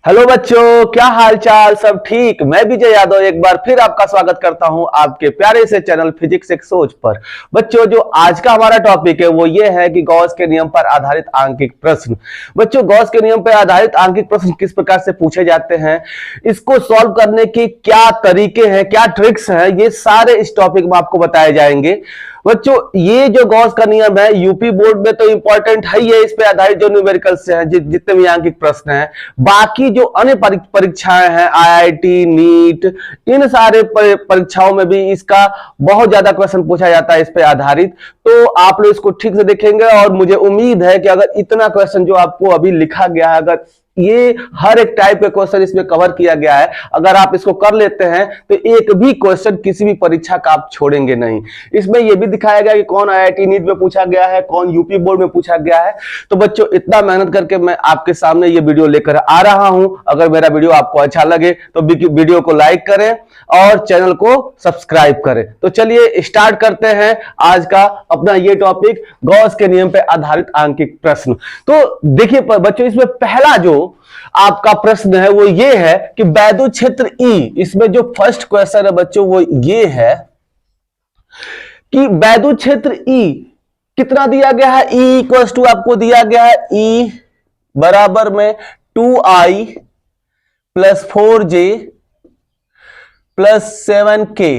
Hello बच्चों, क्या हाल चाल? सब ठीक? मैं विजय यादव एक बार फिर आपका स्वागत करता हूं आपके प्यारे से चैनल फिजिक्स एक सोच पर। बच्चों, जो आज का हमारा टॉपिक है वो ये है कि गॉस के नियम पर आधारित आंकिक प्रश्न। बच्चों, गॉस के नियम पर आधारित आंकिक प्रश्न किस प्रकार से पूछे जाते हैं, इसको सॉल्व करने के क्या तरीके हैं, क्या ट्रिक्स हैं, ये सारे इस टॉपिक में आपको बताए जाएंगे। बच्चों, ये जो गॉस का नियम है यूपी बोर्ड में तो इंपॉर्टेंट है ही है, इस पे आधारित जो न्यूमेरिकल्स हैं, जितने भी आंकिक प्रश्न हैं, बाकी जो अन्य परीक्षाएं हैं, आईआईटी, नीट, इन सारे परीक्षाओं में भी इसका बहुत ज्यादा क्वेश्चन पूछा जाता है इस पे आधारित। तो आप लोग इसको ठीक से देखेंगे और मुझे उम्मीद है कि अगर इतना क्वेश्चन जो आपको अभी लिखा गया है, अगर ये हर एक टाइप के क्वेश्चन इसमें कवर किया गया है, अगर आप इसको कर लेते हैं तो एक भी क्वेश्चन किसी भी परीक्षा का आप छोड़ेंगे नहीं। इसमें यह भी दिखाया गया कि कौन आईआईटी नीट में पूछा गया है, कौन यूपी बोर्ड में पूछा गया है। तो बच्चों, इतना मेहनत करके मैं आपके सामने ये वीडियो लेकर आ रहा हूं। अगर मेरा वीडियो आपको अच्छा लगे तो वीडियो को लाइक करें और चैनल को सब्सक्राइब करें। तो चलिए स्टार्ट करते हैं आज का अपना ये टॉपिक, गॉस के नियम पर आधारित आंकिक प्रश्न। तो देखिए बच्चों, इसमें पहला जो आपका प्रश्न है वो ये है कि वैद्युत क्षेत्र E, इसमें जो फर्स्ट क्वेश्चन है बच्चों वो ये है कि वैद्युत क्षेत्र E कितना दिया गया है। E इक्वल टू आपको दिया गया है E बराबर में 2I plus 4J plus 7K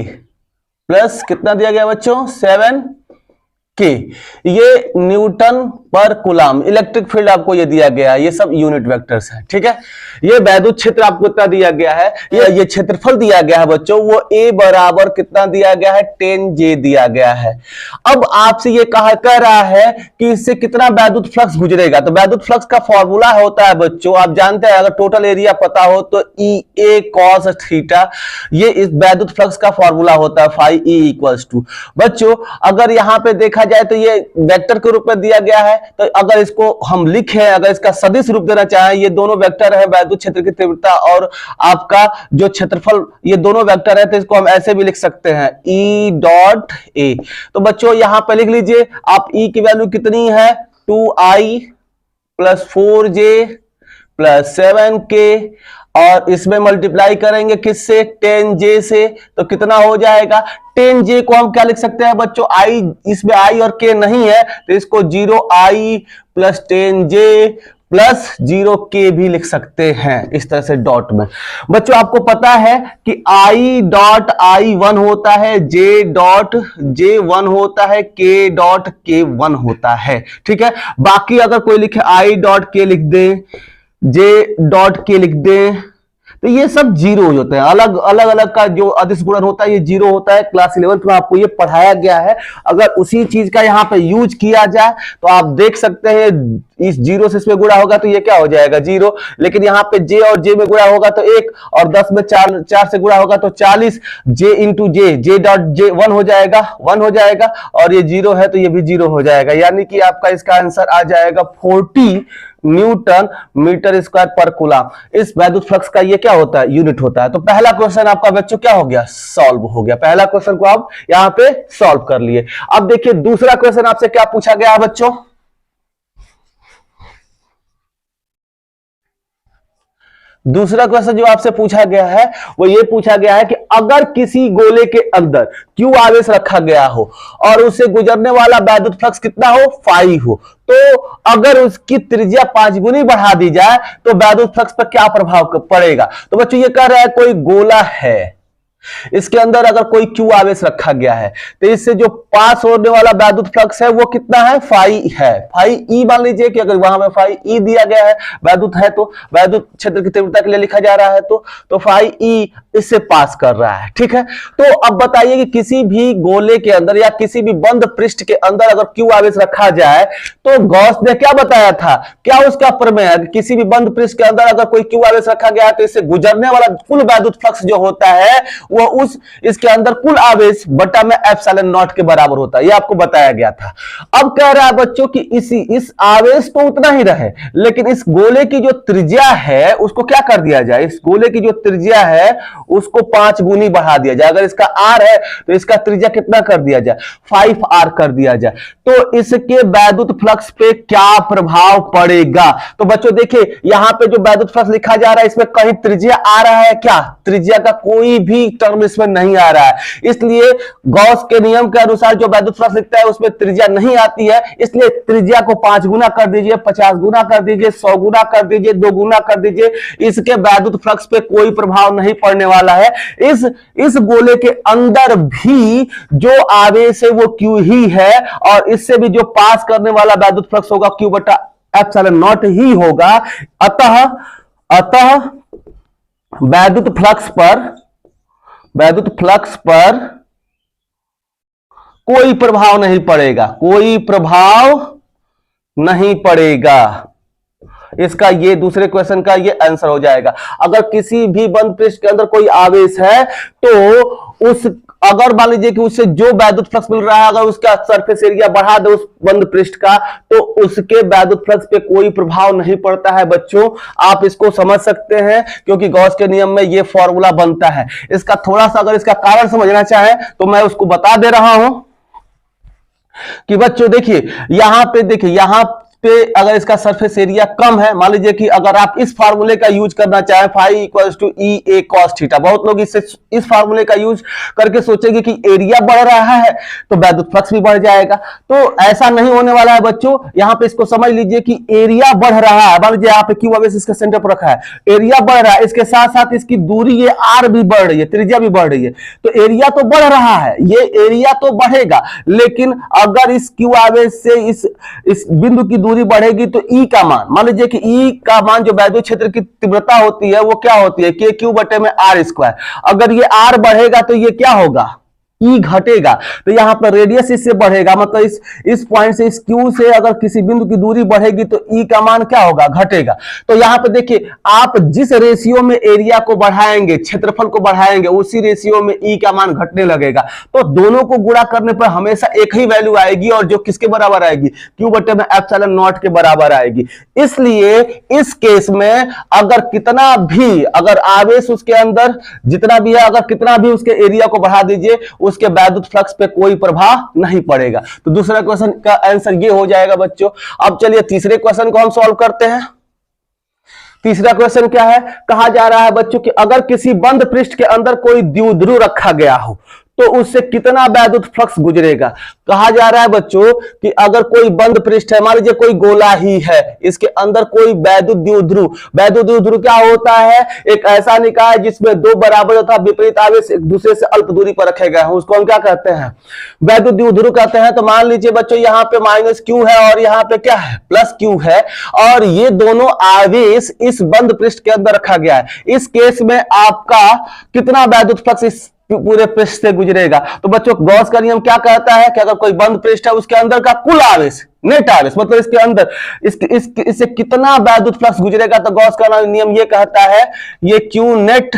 plus कितना दिया गया बच्चों, 7K। ये न्यूटन पर कूलम इलेक्ट्रिक फील्ड आपको ये दिया गया है, ये सब यूनिट वेक्टर्स है, ठीक है। ये वैद्युत क्षेत्र आपको कितना दिया गया है, ये क्षेत्रफल दिया गया है बच्चों, वो A बराबर कितना दिया गया है, 10J दिया गया है। अब आपसे ये कह रहा है कि इससे कितना वैद्युत फ्लक्स गुजरेगा। तो वैद्युत फ्लक्स का फॉर्मूला होता है बच्चों, आप जानते हैं, अगर टोटल एरिया पता हो तो EA cos थीटा, ये इस वैद्युत फ्लक्स का फॉर्मूला होता है, फाई E इक्वल्स टू। बच्चों, अगर यहां पे देखा जाए तो ये वेक्टर के रूप में दिया गया है, तो अगर इसको हम लिखें, अगर इसका सदिश रूप देना चाहें, ये दोनों वेक्टर है, वैद्युत क्षेत्र की तीव्रता और आपका जो क्षेत्रफल, ये दोनों वेक्टर है, तो इसको हम ऐसे भी लिख सकते हैं E डॉट A। तो बच्चों यहां पे लिख लीजिए आप, E की वैल्यू कितनी है, 2I plus 4J plus 7K, और इसमें मल्टीप्लाई करेंगे किससे, 10J से, तो कितना हो जाएगा। 10J को हम क्या लिख सकते हैं बच्चों, I, इसमें I और K नहीं है तो इसको 0I plus 10J plus 0K भी लिख सकते हैं, इस तरह से डॉट में। बच्चों आपको पता है कि I डॉट I1 होता है, J डॉट J1 होता है, K डॉट K1 होता है, ठीक है। बाकी अगर कोई लिखे I डॉट K लिख दे, J डॉट K लिख दे, तो ये सब जीरो होते हैं। अलग अलग का जो अदिश गुणन होता है ये जीरो होता है। क्लास 11th में आपको ये पढ़ाया गया है। अगर उसी चीज का यहाँ पे यूज किया जाए तो आप देख सकते हैं, इस जीरो से इसमें गुणा होगा तो ये क्या हो जाएगा, जीरो। लेकिन यहाँ पे J और J में गुणा होगा तो 1, और 10 में 4 से गुणा होगा तो 40। J into J dot J 1 हो जाएगा, और ये जीरो है तो ये भी जीरो हो जाएगा। यानी कि आपका इसका आंसर आ जाएगा 40 न्यूटन मीटर स्क्वायर पर कूलम। इस वैद्युत फ्लक्स का ये क्या होता है, यूनिट होता है। तो पहला क्वेश्चन आपका बच्चों क्या हो गया, सॉल्व हो गया। पहला क्वेश्चन को आप यहां पे सॉल्व कर लिए। अब देखिए दूसरा क्वेश्चन आपसे क्या पूछा गया है बच्चों। दूसरा क्वेश्चन जो आपसे पूछा गया है वो ये पूछा गया है कि अगर किसी गोले के अंदर Q आवेश रखा गया हो और उससे गुजरने वाला वैद्युत फ्लक्स कितना हो, फाई हो, तो अगर उसकी त्रिज्या 5 गुनी बढ़ा दी जाए तो वैद्युत फ्लक्स पर क्या प्रभाव पड़ेगा। तो बच्चों ये कह रहा है कोई गोला है, इसके अंदर अगर कोई Q आवेश रखा गया है तो इससे जो पास होने वाला वैद्युत फ्लक्स है वो कितना है, फाई है, फाई E मान लीजिए कि अगर वहां पे फाई E दिया गया है, वैद्युत है तो वैद्युत क्षेत्र की तीव्रता के लिए लिखा जा रहा है, तो फाई E इससे पास कर रहा है, ठीक है। तो अब बताइए कि किसी भी गोले के अंदर या किसी भी बंद पृष्ठ के अंदर अगर Q आवेश रखा जाए तो गॉस ने क्या बताया था, क्या उसका प्रमेय है, किसी भी बंद पृष्ठ के अंदर अगर कोई Q आवेश रखा गया है तो इससे गुजरने वाला कुल वैद्युत फ्लक्स जो होता है वो उस इसके अंदर कुल आवेश बटा में एप्सिलॉन नॉट के बराबर होता है, ये आपको बताया गया था। अब कह रहा है बच्चों कि इस आवेश तो उतना ही रहे, लेकिन इस गोले की जो त्रिज्या है उसको क्या कर दिया जाए, इस गोले की जो त्रिज्या है उसको 5 गुनी बढ़ा दिया जाए। अगर इसका r है तो इसका त्रिज्या कितना कर दिया जाए, 5r कर दिया जाए। तो इसके वैद्युत फ्लक्स पे क्या प्रभाव पड़ेगा? तो बच्चों देखिए यहां पे जो वैद्युत फ्लक्स लिखा जा रहा है इसमें कहीं त्रिज्या आ रहा है क्या? त्रिज्या का कोई भी टर्म इसमें नहीं आ रहा है, इसलिए गॉस के नियम के अनुसार जो वैद्युत फ्लक्स लिखता है उसमें त्रिज्या नहीं आती है, इसलिए त्रिज्या को 5 गुना कर दीजिए, 50 गुना कर दीजिए, 100 गुना कर दीजिए, 2 गुना कर दीजिए, इसके वैद्युत फ्लक्स पे कोई प्रभाव नहीं पड़ने वाला है। इस गोले के अंदर भी जो आवेश है वो Q ही है, और इससे भी जो पास करने वाला वैद्युत फ्लक्स होगा Q बटा एप्सिलॉन नॉट ही होगा। अतः वैद्युत फ्लक्स पर कोई प्रभाव नहीं पड़ेगा, कोई प्रभाव नहीं पड़ेगा। इसका ये दूसरे क्वेश्चन का ये आंसर हो जाएगा। अगर किसी भी बंद पृष्ठ के अंदर कोई आवेश है तो अगर मान लीजिए कि उससे जो वैद्युत फ्लक्स मिल रहा है अगर उसका सरफेस एरिया बढ़ा दे उस बंद पृष्ठ का, तो उसके वैद्युत फ्लक्स पे कोई प्रभाव नहीं पड़ता है। बच्चों आप इसको समझ सकते हैं क्योंकि गॉस के नियम में ये फॉर्मूला बनता है। इसका थोड़ा सा अगर इसका कारण समझना चाहें तो मैं उसको बता दे रहा हूं कि बच्चों देखिए यहां पे अगर इसका सरफेस एरिया कम है, मान लीजिए कि अगर आप इस फार्मूले का यूज करना चाहें phi equals to E A cos theta, बहुत लोग इस फार्मूले का यूज करके सोचेंगे कि एरिया बढ़ रहा है तो वैद्युत फ्लक्स भी बढ़ जाएगा, तो ऐसा नहीं होने वाला है बच्चों। यहां पे इसको समझ लीजिए कि एरिया बढ़ रहा है, मान लीजिए यहाँ पे क्यू आवेश इसके सेंटर पर रखा है, एरिया बढ़ रहा है, इसके साथ साथ इसकी दूरी ये आर भी बढ़ रही है, त्रिज्या भी बढ़ रही है, तो एरिया तो बढ़ रहा है, ये एरिया तो बढ़ेगा, लेकिन अगर इस क्यू आवेश से इस बिंदु की दूरी बढ़ेगी तो ई का मान, मान लीजिए कि ई का मान जो वैद्युत क्षेत्र की तीव्रता होती है वो क्या होती है, के क्यू बटे में आर स्क्वायर। अगर ये आर बढ़ेगा तो ये क्या होगा, ई घटेगा, तो यहां पर रेडियस इससे बढ़ेगा, मतलब इस पॉइंट से इस क्यू से अगर किसी बिंदु की दूरी बढ़ेगी तो ई का मान क्या होगा, घटेगा। तो यहां पर देखिए आप जिस रेशियो में एरिया को बढ़ाएंगे, क्षेत्रफल को बढ़ाएंगे, उसी रेशियो में ई का मान घटने लगेगा। तो दोनों को गुणा करने पर हमेशा एक ही वैल्यू आएगी और जो किसके बराबर आएगी, क्यू बटे में एप्सिलॉन नॉट के बराबर आएगी। इसलिए इस केस में अगर आवेश उसके अंदर जितना भी है, अगर कितना भी उसके एरिया को बढ़ा दीजिए उसके वैद्युत फ्लक्स पे कोई प्रभाव नहीं पड़ेगा। तो दूसरा क्वेश्चन का आंसर ये हो जाएगा बच्चों। अब चलिए तीसरे क्वेश्चन को हम सॉल्व करते हैं। तीसरा क्वेश्चन क्या है, कहा जा रहा है बच्चों कि अगर किसी बंद पृष्ठ के अंदर कोई द्विध्रुव रखा गया हो तो उससे कितना वैद्युत फ्लक्स गुजरेगा। कहा जा रहा है बच्चों कि अगर कोई बंद पृष्ठ है, मान लीजिए कोई गोला ही है, इसके अंदर कोई वैद्युत द्विध्रुव क्या होता है, एक ऐसा निकाय जिसमें दो बराबर तथा विपरीत आवेश एक दूसरे से अल्प दूरी पर रखे गए हैं, उसको हम क्या कहते हैं, वैद्युत द्विध्रुव कहते हैं। तो मान लीजिए बच्चों यहाँ पे माइनस क्यू है और यहाँ पे क्या है, प्लस क्यू है, और ये दोनों आवेश इस बंद पृष्ठ के अंदर रखा गया है। इस केस में आपका कितना वैद्युत फ्लक्स इस पूरे पृष्ठ से गुजरेगा। तो बच्चों गॉस का नियम क्या कहता है कि अगर कोई बंद पृष्ठ है उसके अंदर का कुल आवेश, नेट आवेश, मतलब इसके अंदर इससे कितना वैद्युत फ्लक्स गुजरेगा, तो गॉस का नियम ये कहता है ये क्यू नेट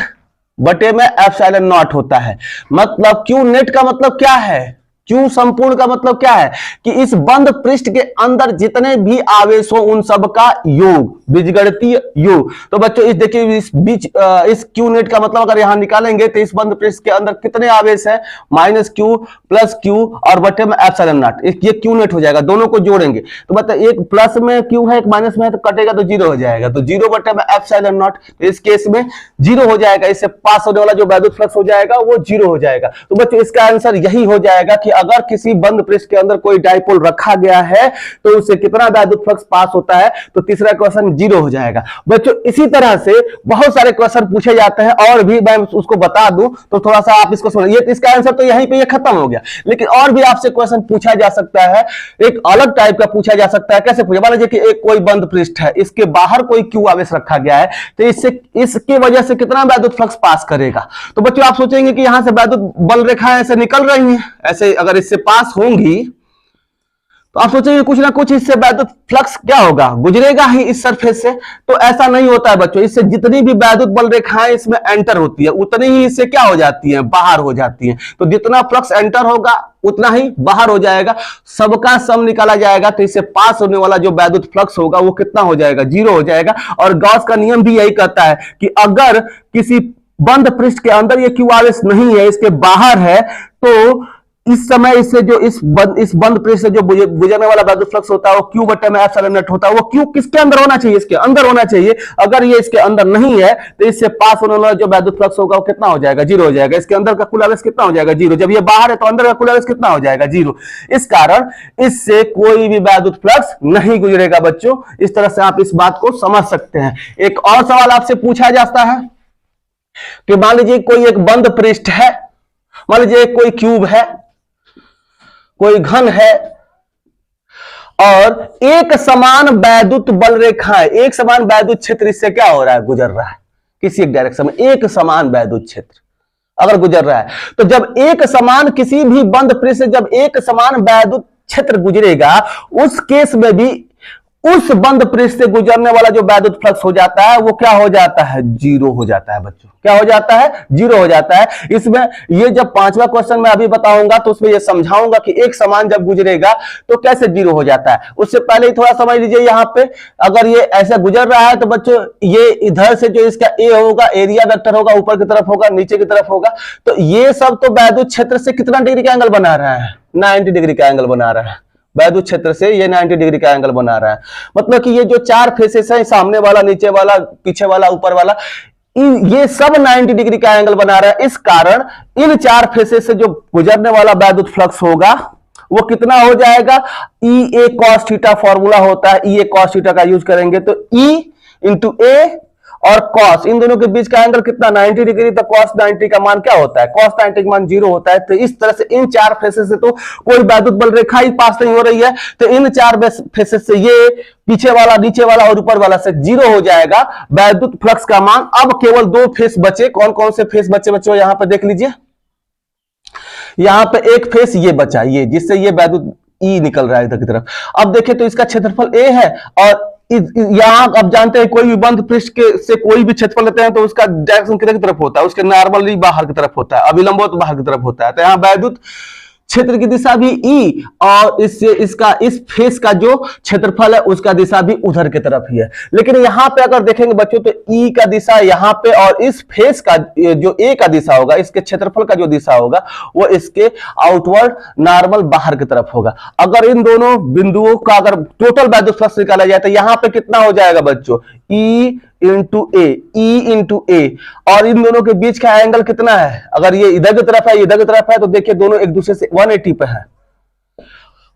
बटे में एप्सिलॉन नॉट होता है। मतलब क्यू नेट का मतलब क्या है, क्यू संपूर्ण का मतलब क्या है कि इस बंद पृष्ठ के अंदर जितने भी आवेश हो उन सब का योग, बीजगणितीय योग। तो बच्चों इस देखिए इस क्यू नेट का मतलब अगर यहां निकालेंगे तो इस बंद पृष्ठ के अंदर कितने आवेश हैं, माइनस क्यू प्लस क्यू और बटे में एप्सिलॉन नॉट, ये क्यू नेट हो जाएगा। दोनों को जोड़ेंगे तो मतलब एक प्लस में क्यू है एक माइनस में है, तो कटेगा तो जीरो हो जाएगा, तो जीरो बटे में एप्सिलॉन नॉट, तो इस केस में जीरो हो जाएगा, इससे पास होने वाला जो वैद्युत फ्लक्स हो जाएगा वो जीरो हो जाएगा। तो बच्चों इसका आंसर यही हो जाएगा कि अगर किसी बंद पृष्ठ के अंदर कोई डाइपोल रखा गया है तो उससे कितना वैद्युत फ्लक्स पास होता है, तो तीसरा क्वेश्चन जीरो हो जाएगा। बच्चों इसी तरह से बहुत सारे क्वेश्चन पूछे जाते हैं और भी मैं उसको बता दूं तो थोड़ा सा आप इसको सुनिए। इसका आंसर तो यहीं पे ये खत्म हो गया, लेकिन और भी आपसे क्वेश्चन पूछा जा सकता है, एक अलग टाइप का पूछा जा सकता है। कैसे पूछा, मान लीजिए कि एक कोई बंद पृष्ठ है, इसके बाहर कोई क्यू आवेश रखा गया है, तो इसकी वजह से कितना वैद्युत फ्लक्स पास करेगा। तो बच्चों आप सोचेंगे कि यहां से वैद्युत बल रेखा ऐसे निकल रही है, ऐसे अगर इससे पास होंगी तो आप सोचेंगे कुछ ना कुछ इससे वैद्युत फ्लक्स क्या होगा, गुजरेगा ही इस सरफेस से। तो ऐसा नहीं होता है बच्चों, इससे जितनी भी वैद्युत बल रेखाएं इसमें एंटर होती है उतनी ही इससे क्या हो जाती है, बाहर हो जाती है। तो जितना फ्लक्स एंटर होगा उतना ही बाहर हो जाएगा, सबका सम निकाला जाएगा तो इससे पास होने वाला जो वैद्युत फ्लक्स होगा वो कितना हो जाएगा, 0 हो जाएगा। और गॉस का नियम भी यही कहता है कि अगर किसी बंद पृष्ठ के अंदर ये क्यू आवेश नहीं है, इसके बाहर है, तो इस समय इससे जो इस बंद पृष्ठ से जो गुजरने वाला वैद्युत फ्लक्स होता है वो क्यू बटे में एप्सिलॉन नॉट होता है। वो क्यू किसके अंदर होना चाहिए, इसके अंदर होना चाहिए। अगर ये इसके अंदर नहीं है तो इससे पास होने वाला जो वैद्युत फ्लक्स होगा वो कितना हो जाएगा, 0 हो जाएगा। इसके अंदर का कुल आवेश कितना हो जाएगा, 0। जब ये बाहर है तो अंदर का कुल आवेश कितना हो जाएगा, 0। इस कारण इससे कोई भी वैद्युत फ्लक्स नहीं गुजरेगा बच्चों। इस तरह से आप इस बात को समझ सकते हैं। एक और सवाल आपसे पूछा जाता है कि मान लीजिए कोई एक बंद पृष्ठ है, मान लीजिए कोई क्यूब है, कोई घन है, और एक समान वैद्युत बल रेखाएं, एक समान वैद्युत क्षेत्र इससे क्या हो रहा है, गुजर रहा है। किसी एक डायरेक्शन में एक समान वैद्युत क्षेत्र अगर गुजर रहा है, तो जब एक समान किसी भी बंद पृष्ठ से जब एक समान वैद्युत क्षेत्र गुजरेगा, उस केस में भी उस बंद पृष्ठ से गुजरने वाला जो वैद्युत फ्लक्स हो जाता है वो क्या हो जाता है, 0 हो जाता है बच्चों। क्या हो जाता है, 0 हो जाता है। इसमें ये जब 5वां क्वेश्चन मैं अभी बताऊंगा तो उसमें ये समझाऊंगा कि एक समान जब गुजरेगा तो कैसे 0 हो जाता है। उससे पहले ही थोड़ा समझ लीजिए, यहाँ पे अगर ये ऐसे गुजर रहा है तो बच्चों ये इधर से जो इसका ए होगा, एरिया वेक्टर होगा, ऊपर की तरफ होगा, नीचे की तरफ होगा, तो ये सब तो वैद्युत क्षेत्र से कितना डिग्री का एंगल बना रहा है, 90 डिग्री का एंगल बना रहा है। वैद्युत क्षेत्र से ये 90 डिग्री का एंगल बना रहा है। मतलब कि ये जो 4 फेसेस है, सामने वाला, नीचे वाला, पीछे वाला, ऊपर वाला, ये सब 90 डिग्री का एंगल बना रहा है। इस कारण इन 4 फेसेस से जो गुजरने वाला वैद्युत फ्लक्स होगा वो कितना हो जाएगा, ई ए कॉस थीटा फॉर्मूला होता है, ई ए कॉस थीटा का यूज करेंगे तो ई इंटू ए और कॉस, इन दोनों के बीच का एंगल कितना, 90 डिग्री। तो कॉस 90 का मान क्या होता है, कॉस 90 का मान 0 होता है। तो इस तरह से इन 4 फेसेस से तो कोई वैद्युत बल रेखा ही पास नहीं हो रही है, तो इन 4 फेसेस से ये पीछे वाला, नीचे वाला और ऊपर वाला से 0 हो जाएगा वैद्युत फ्लक्स का मान। अब केवल 2 फेस बचे। कौन कौन से फेस बचे बच्चों, यहां पर देख लीजिए। यहां पे एक फेस ये बचा, ये जिससे ये वैद्युत ई निकल रहा है इधर की तरफ। अब देखें तो इसका क्षेत्रफल ए है, और यहां आप जानते हैं कोई भी बंद पृष्ठ के से कोई भी क्षेत्रफल लेते हैं तो उसका डायरेक्शन किधर की तरफ होता है, उसके नॉर्मली बाहर की तरफ होता है, अभिलंबवत बाहर की तरफ होता है। तो यहाँ वैद्युत क्षेत्र की दिशा भी ई, और इससे इसका इस फेस का जो क्षेत्रफल है उसका दिशा भी उधर की तरफ ही है। लेकिन यहां पे अगर देखेंगे बच्चों तो ई का दिशा यहां पे, और इस फेस का जो ए का दिशा होगा, इसके क्षेत्रफल का जो दिशा होगा वो इसके आउटवर्ड नॉर्मल बाहर की तरफ होगा। अगर इन दोनों बिंदुओं का अगर टोटल वैद्युत फ्लक्स निकाला जाए तो यहां पे कितना हो जाएगा बच्चों, ई इंटू ए, ई इंटू ए, और इन दोनों के बीच का एंगल कितना है, अगर ये इधर की तरफ है, इधर की तरफ है, तो देखिए दोनों एक दूसरे से 180 पे है।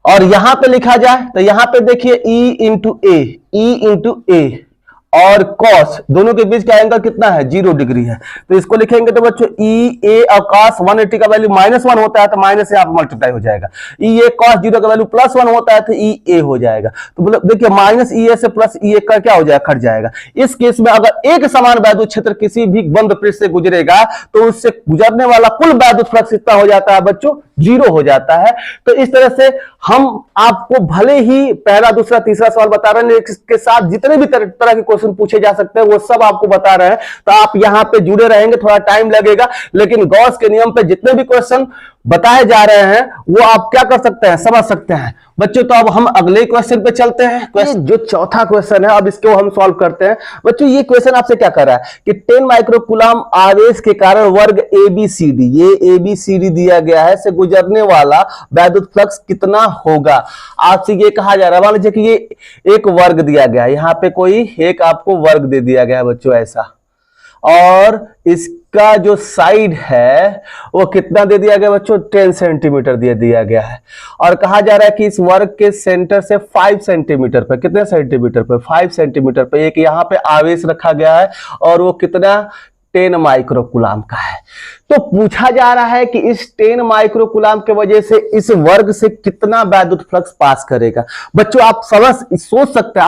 और यहां पे लिखा जाए तो यहां पे देखिए ई इंटू ए, ई इंटू ए और कॉस, दोनों के बीच का एंगल कितना है, 0 डिग्री है। तो इसको लिखेंगे तो बच्चों ई ए और कॉस 180 का वैल्यू -1 होता है तो माइनस से आप मल्टीप्लाई हो जाएगा। ई ए कॉस 0 का वैल्यू +1 होता है तो ई ए हो जाएगा। तो मतलब देखिए माइनस ई ए से प्लस ई ए का क्या हो जाएगा, कट जाएगा। इस केस में अगर एक समान वैद्युत क्षेत्र किसी भी बंद पृष्ठ से गुजरेगा तो उससे गुजरने वाला कुल वैद्युत फ्लक्स कितना हो जाता है बच्चों, 0 हो जाता है। तो इस तरह से हम आपको भले ही पहला, दूसरा, तीसरा सवाल बता रहे हैं, इसके साथ जितने भी तरह के क्वेश्चन पूछे जा सकते हैं वो सब आपको बता रहे हैं। तो आप यहां पे जुड़े रहेंगे, थोड़ा टाइम लगेगा, लेकिन गॉस के नियम पे जितने भी क्वेश्चन बताए जा रहे हैं वो आप क्या कर सकते हैं, समझ सकते हैं बच्चों। तो अब हम अगले क्वेश्चन पे चलते हैं। जो चौथा क्वेश्चन है अब इसको हम सॉल्व करते हैं बच्चों। ये क्वेश्चन आपसे क्या कर रहा है कि 10 माइक्रोकूलम आवेश के कारण वर्ग ABCD, ये ABCD दिया गया है, से गुजरने वाला वैद्युत फ्लक्स कितना होगा। आपसे ये कहा जा रहा है, मान लीजिए कि ये एक वर्ग दिया गया है, यहाँ पे कोई एक आपको वर्ग दे दिया गया है बच्चों ऐसा, और इसका जो साइड है वो कितना दे दिया गया बच्चों, 10 सेंटीमीटर दे दिया गया है। और कहा जा रहा है कि इस वर्ग के सेंटर से 5 सेंटीमीटर पे, कितने सेंटीमीटर पे, 5 सेंटीमीटर पे एक यहाँ पे आवेश रखा गया है, और वो कितना, 10 माइक्रोकूलम का है। तो पूछा जा रहा है कि इस 10 माइक्रोकूलम के वजह से इस वर्ग से कितना वैद्युत फ्लक्स पास करेगा। बच्चों आप सोच सकते हैं,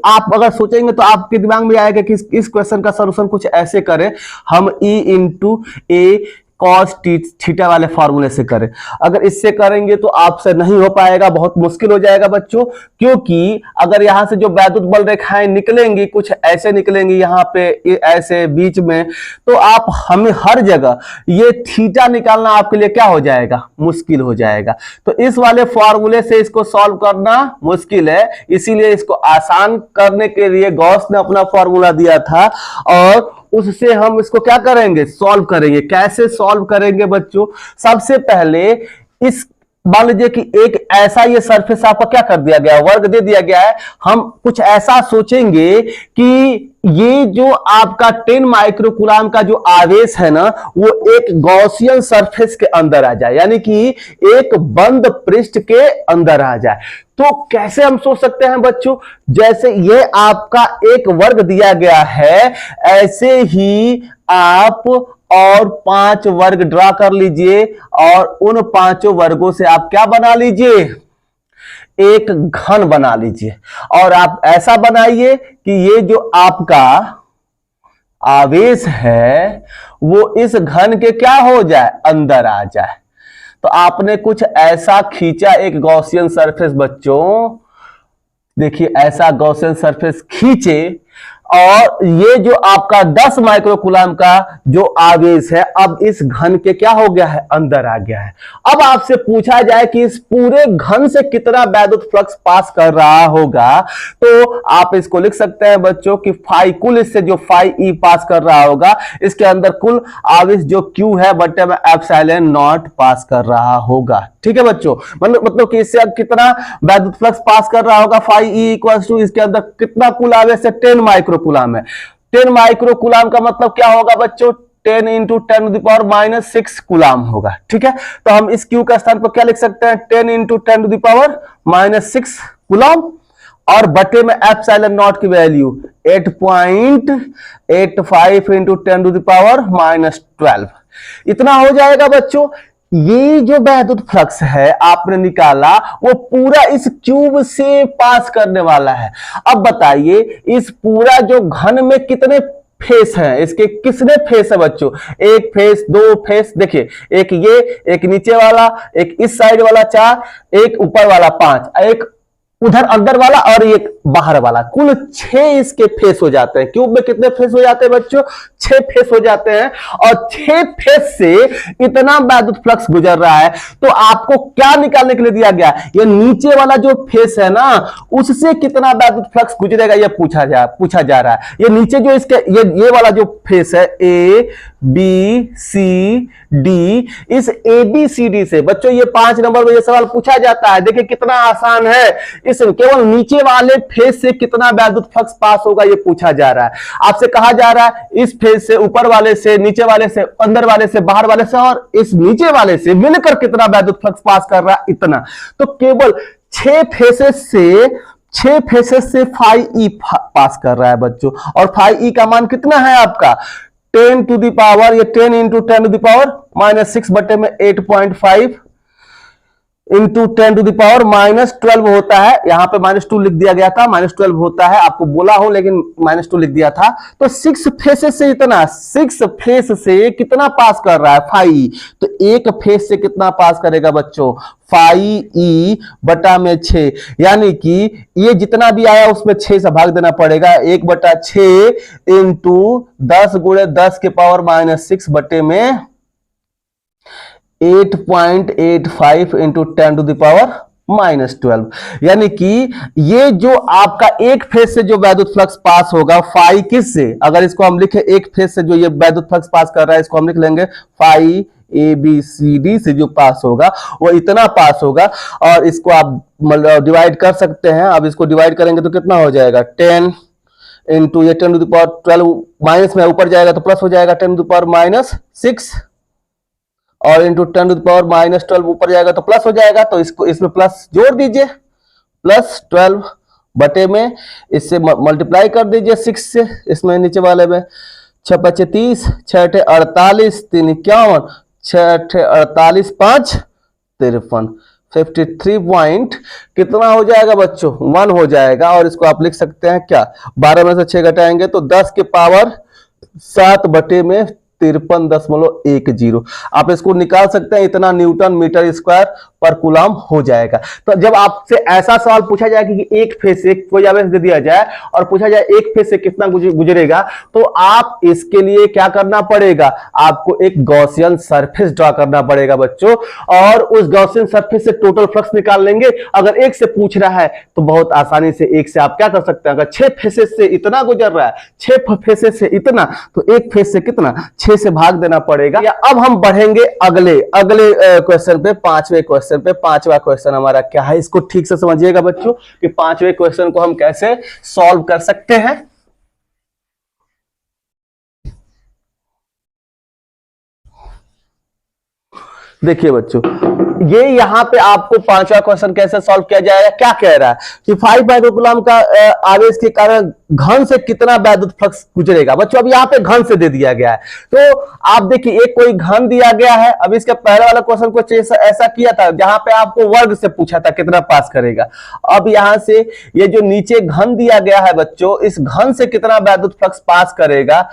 आप अगर सोचेंगे तो आपके दिमाग में आएगा कि इस क्वेश्चन का सॉल्यूशन कुछ ऐसे करें, हम E इंटू ए कॉस थीटा वाले फॉर्मूले से करें। अगर इससे करेंगे तो आपसे नहीं हो पाएगा, बहुत मुश्किल हो जाएगा बच्चों, क्योंकि अगर यहां से जो वैद्युत बल रेखाएं निकलेंगी कुछ ऐसे निकलेंगी यहाँ पे ऐसे बीच में, तो आप हमें हर जगह ये थीटा निकालना आपके लिए क्या हो जाएगा, मुश्किल हो जाएगा। तो इस वाले फॉर्मूले से इसको सॉल्व करना मुश्किल है, इसीलिए इसको आसान करने के लिए गॉस ने अपना फॉर्मूला दिया था और उससे हम इसको क्या करेंगे, सॉल्व करेंगे। कैसे सॉल्व करेंगे बच्चों, सबसे पहले इस मान लीजिए कि एक ऐसा ये सरफेस आपका क्या कर दिया गया, वर्ग दे दिया गया है, हम कुछ ऐसा सोचेंगे कि ये जो आपका 10 माइक्रोकूलाम का जो आवेश है ना, वो एक गॉसियन सरफेस के अंदर आ जाए, यानी कि एक बंद पृष्ठ के अंदर आ जाए। तो कैसे हम सोच सकते हैं बच्चों, जैसे ये आपका एक वर्ग दिया गया है, ऐसे ही आप और 5 वर्ग ड्रा कर लीजिए और उन 5 वर्गों से आप क्या बना लीजिए, एक घन बना लीजिए। और आप ऐसा बनाइए कि ये जो आपका आवेश है वो इस घन के क्या हो जाए, अंदर आ जाए। तो आपने कुछ ऐसा खींचा एक गॉसियन सरफेस बच्चों, देखिए ऐसा गॉसियन सरफेस खींचे और ये जो आपका 10 माइक्रोकूलाम का जो आवेश है अब इस घन के क्या हो गया है, अंदर आ गया है। अब आपसे पूछा जाए कि इस पूरे घन से कितना वैद्युत फ्लक्स पास कर रहा होगा, तो आप इसको लिख सकते हैं बच्चों कि फाई, कुल इससे जो फाई ई पास कर रहा होगा, इसके अंदर कुल आवेश जो क्यू है बटे में एप्सिलॉन नॉट पास कर रहा होगा। ठीक है बच्चों, मतलब कि इससे अब कितना वैद्युत फ्लक्स पास कर रहा होगा, फाई ई इक्वल टू इसके अंदर कितना कुल आवेश है, 10 माइक्रोकूलाम है। 10 माइक्रोकूलाम का मतलब क्या होगा बच्चों, 10 इंटू 10⁻⁻6 कूलाम होगा। ठीक है, तो हम इस क्यू का स्थान पर क्या लिख सकते हैं, 10 इंटू 10⁻⁻6 कूलाम और बटे में एप्सिलॉन नॉट की वैल्यू 8.85 इंटू 10⁻⁻12 इतना हो जाएगा बच्चों। ये जो वैद्युत फ्लक्स है आपने निकाला वो पूरा इस क्यूब से पास करने वाला है। अब बताइए इस पूरा जो घन में कितने फेस हैं, इसके कितने फेस है बच्चों, एक फेस, दो फेस, देखिए एक ये, एक नीचे वाला, एक इस साइड वाला 4, एक ऊपर वाला 5, एक उधर अंदर वाला और एक बाहर वाला, कुल 6 इसके फेस हो जाते हैं। क्यूब में कितने फेस हो जाते हैं बच्चों, 6 फेस हो जाते हैं और 6 फेस से इतना वैद्युत फ्लक्स गुजर रहा है। तो आपको क्या निकालने के लिए दिया गया, ये नीचे वाला जो फेस है ना उससे कितना वैद्युत फ्लक्स गुजरेगा ये पूछा जा रहा है। ये नीचे जो इसके ये वाला जो फेस है ए बी सी डी, इस ए बी सी डी से बच्चों ये 5 नंबर में ये सवाल पूछा जाता है। देखिए कितना आसान है, इस केवल नीचे वाले फेस से कितना वैद्युत फ्लक्स पास होगा ये पूछा जा रहा है। आपसे कहा जा रहा है इस फेस से, ऊपर वाले से, नीचे वाले से, अंदर वाले से, बाहर वाले से और इस नीचे वाले से मिलकर कितना वैद्युत फ्लक्स पास कर रहा है, इतना। तो केवल 6 फेसेस से फाई ई पास कर रहा है बच्चों। और फाई ई का मान कितना है आपका 10 टू द पावर, ये 10 इंटू 10⁻⁻6 बटे में 8.5 इंटू 10 टू द पावर -12 होता है। यहां पे -2 लिख दिया गया था, -12 होता है, आपको बोला हूं लेकिन -2 लिख दिया था। तो 6 फेसेस से इतना, 6 फेस से कितना पास कर रहा है फाई, तो एक फेस से कितना पास करेगा बच्चों, फाई ई बटा में 6, यानी कि ये जितना भी आया उसमें 6 से भाग देना पड़ेगा, 1/6 इंटू 10 गुणे 10 के पावर -6 बटे में 8.85 इंटू 10 टू द पावर -12, यानी कि ये जो आपका एक फेज से जो वैद्युत फ्लक्स पास होगा फाई किस से, अगर इसको हम लिखे एक फेज से जो ये वैद्युत फ्लक्स पास कर रहा है इसको हम लिख लेंगे phi A B C D से जो पास होगा वो इतना पास होगा। और इसको आप डिवाइड कर सकते हैं। अब इसको डिवाइड करेंगे तो कितना हो जाएगा 10 इंटू ये 10 टू द पावर 12, माइनस में ऊपर जाएगा तो प्लस हो जाएगा 10 टू द पावर -6 और इंटू 10 टू द पावर -12 ऊपर जाएगा तो प्लस हो जाएगा। तो इसको इसमें प्लस जोड़ दीजिए, +12 बटे में इससे मल्टीप्लाई कर दीजिए 6 से, इसमें नीचे वाले में 6 × 5 = 30, 6 × 8 = 48, 3 × 51, 6 × 8 = 48, 5 × 53, 53 पॉइंट कितना हो जाएगा बच्चों 1 हो जाएगा। और इसको आप लिख सकते हैं क्या, 12 में से 6 घटाएंगे तो 10 के पावर 7 बटे में 53.10। आप इसको निकाल सकते हैं, इतना न्यूटन मीटर स्क्वायर पर कूलम हो जाएगा। तो जब आपसे ऐसा सवाल पूछा जाए कि एक फेज से कोई आवेश दे दिया जाए और पूछा जाए एक फेज से कितना गुजरेगा, तो आप इसके लिए क्या करना पड़ेगा, आपको एक गॉसियन सरफेस ड्रॉ करना पड़ेगा बच्चों, और उस गॉसियन सरफेस से टोटल फ्लक्स निकाल लेंगे। अगर एक से पूछ रहा है तो बहुत आसानी से एक से आप क्या कर सकते हैं, अगर 6 फेसेस से इतना गुजर रहा है, 6 फेसेस से इतना, तो एक फेज से कितना, 6 से भाग देना पड़ेगा। या अब हम बढ़ेंगे अगले क्वेश्चन पे, 5वें क्वेश्चन पे। 5वां क्वेश्चन हमारा क्या है, इसको ठीक से समझिएगा बच्चों कि 5वें क्वेश्चन को हम कैसे सॉल्व कर सकते हैं। देखिए बच्चों, ये यहां पे आपको 5वां क्वेश्चन कैसे सॉल्व किया जाएगा, क्या कह रहा है कि 5 माइक्रोकूलम का आवेश के कारण घन से कितना वैद्युत फ्लक्स गुजरेगा। बच्चों अब यहाँ पे घन से दे दिया गया है, तो आप देखिए एक कोई घन दिया गया है। अब इसके पहले वाला क्वेश्चन को ऐसा किया था जहां पे आपको वर्ग से पूछा था कितना पास करेगा। अब यहां से ये जो नीचे घन दिया गया है बच्चों, इस घन से कितना वैद्युत फ्लक्स पास करेगा,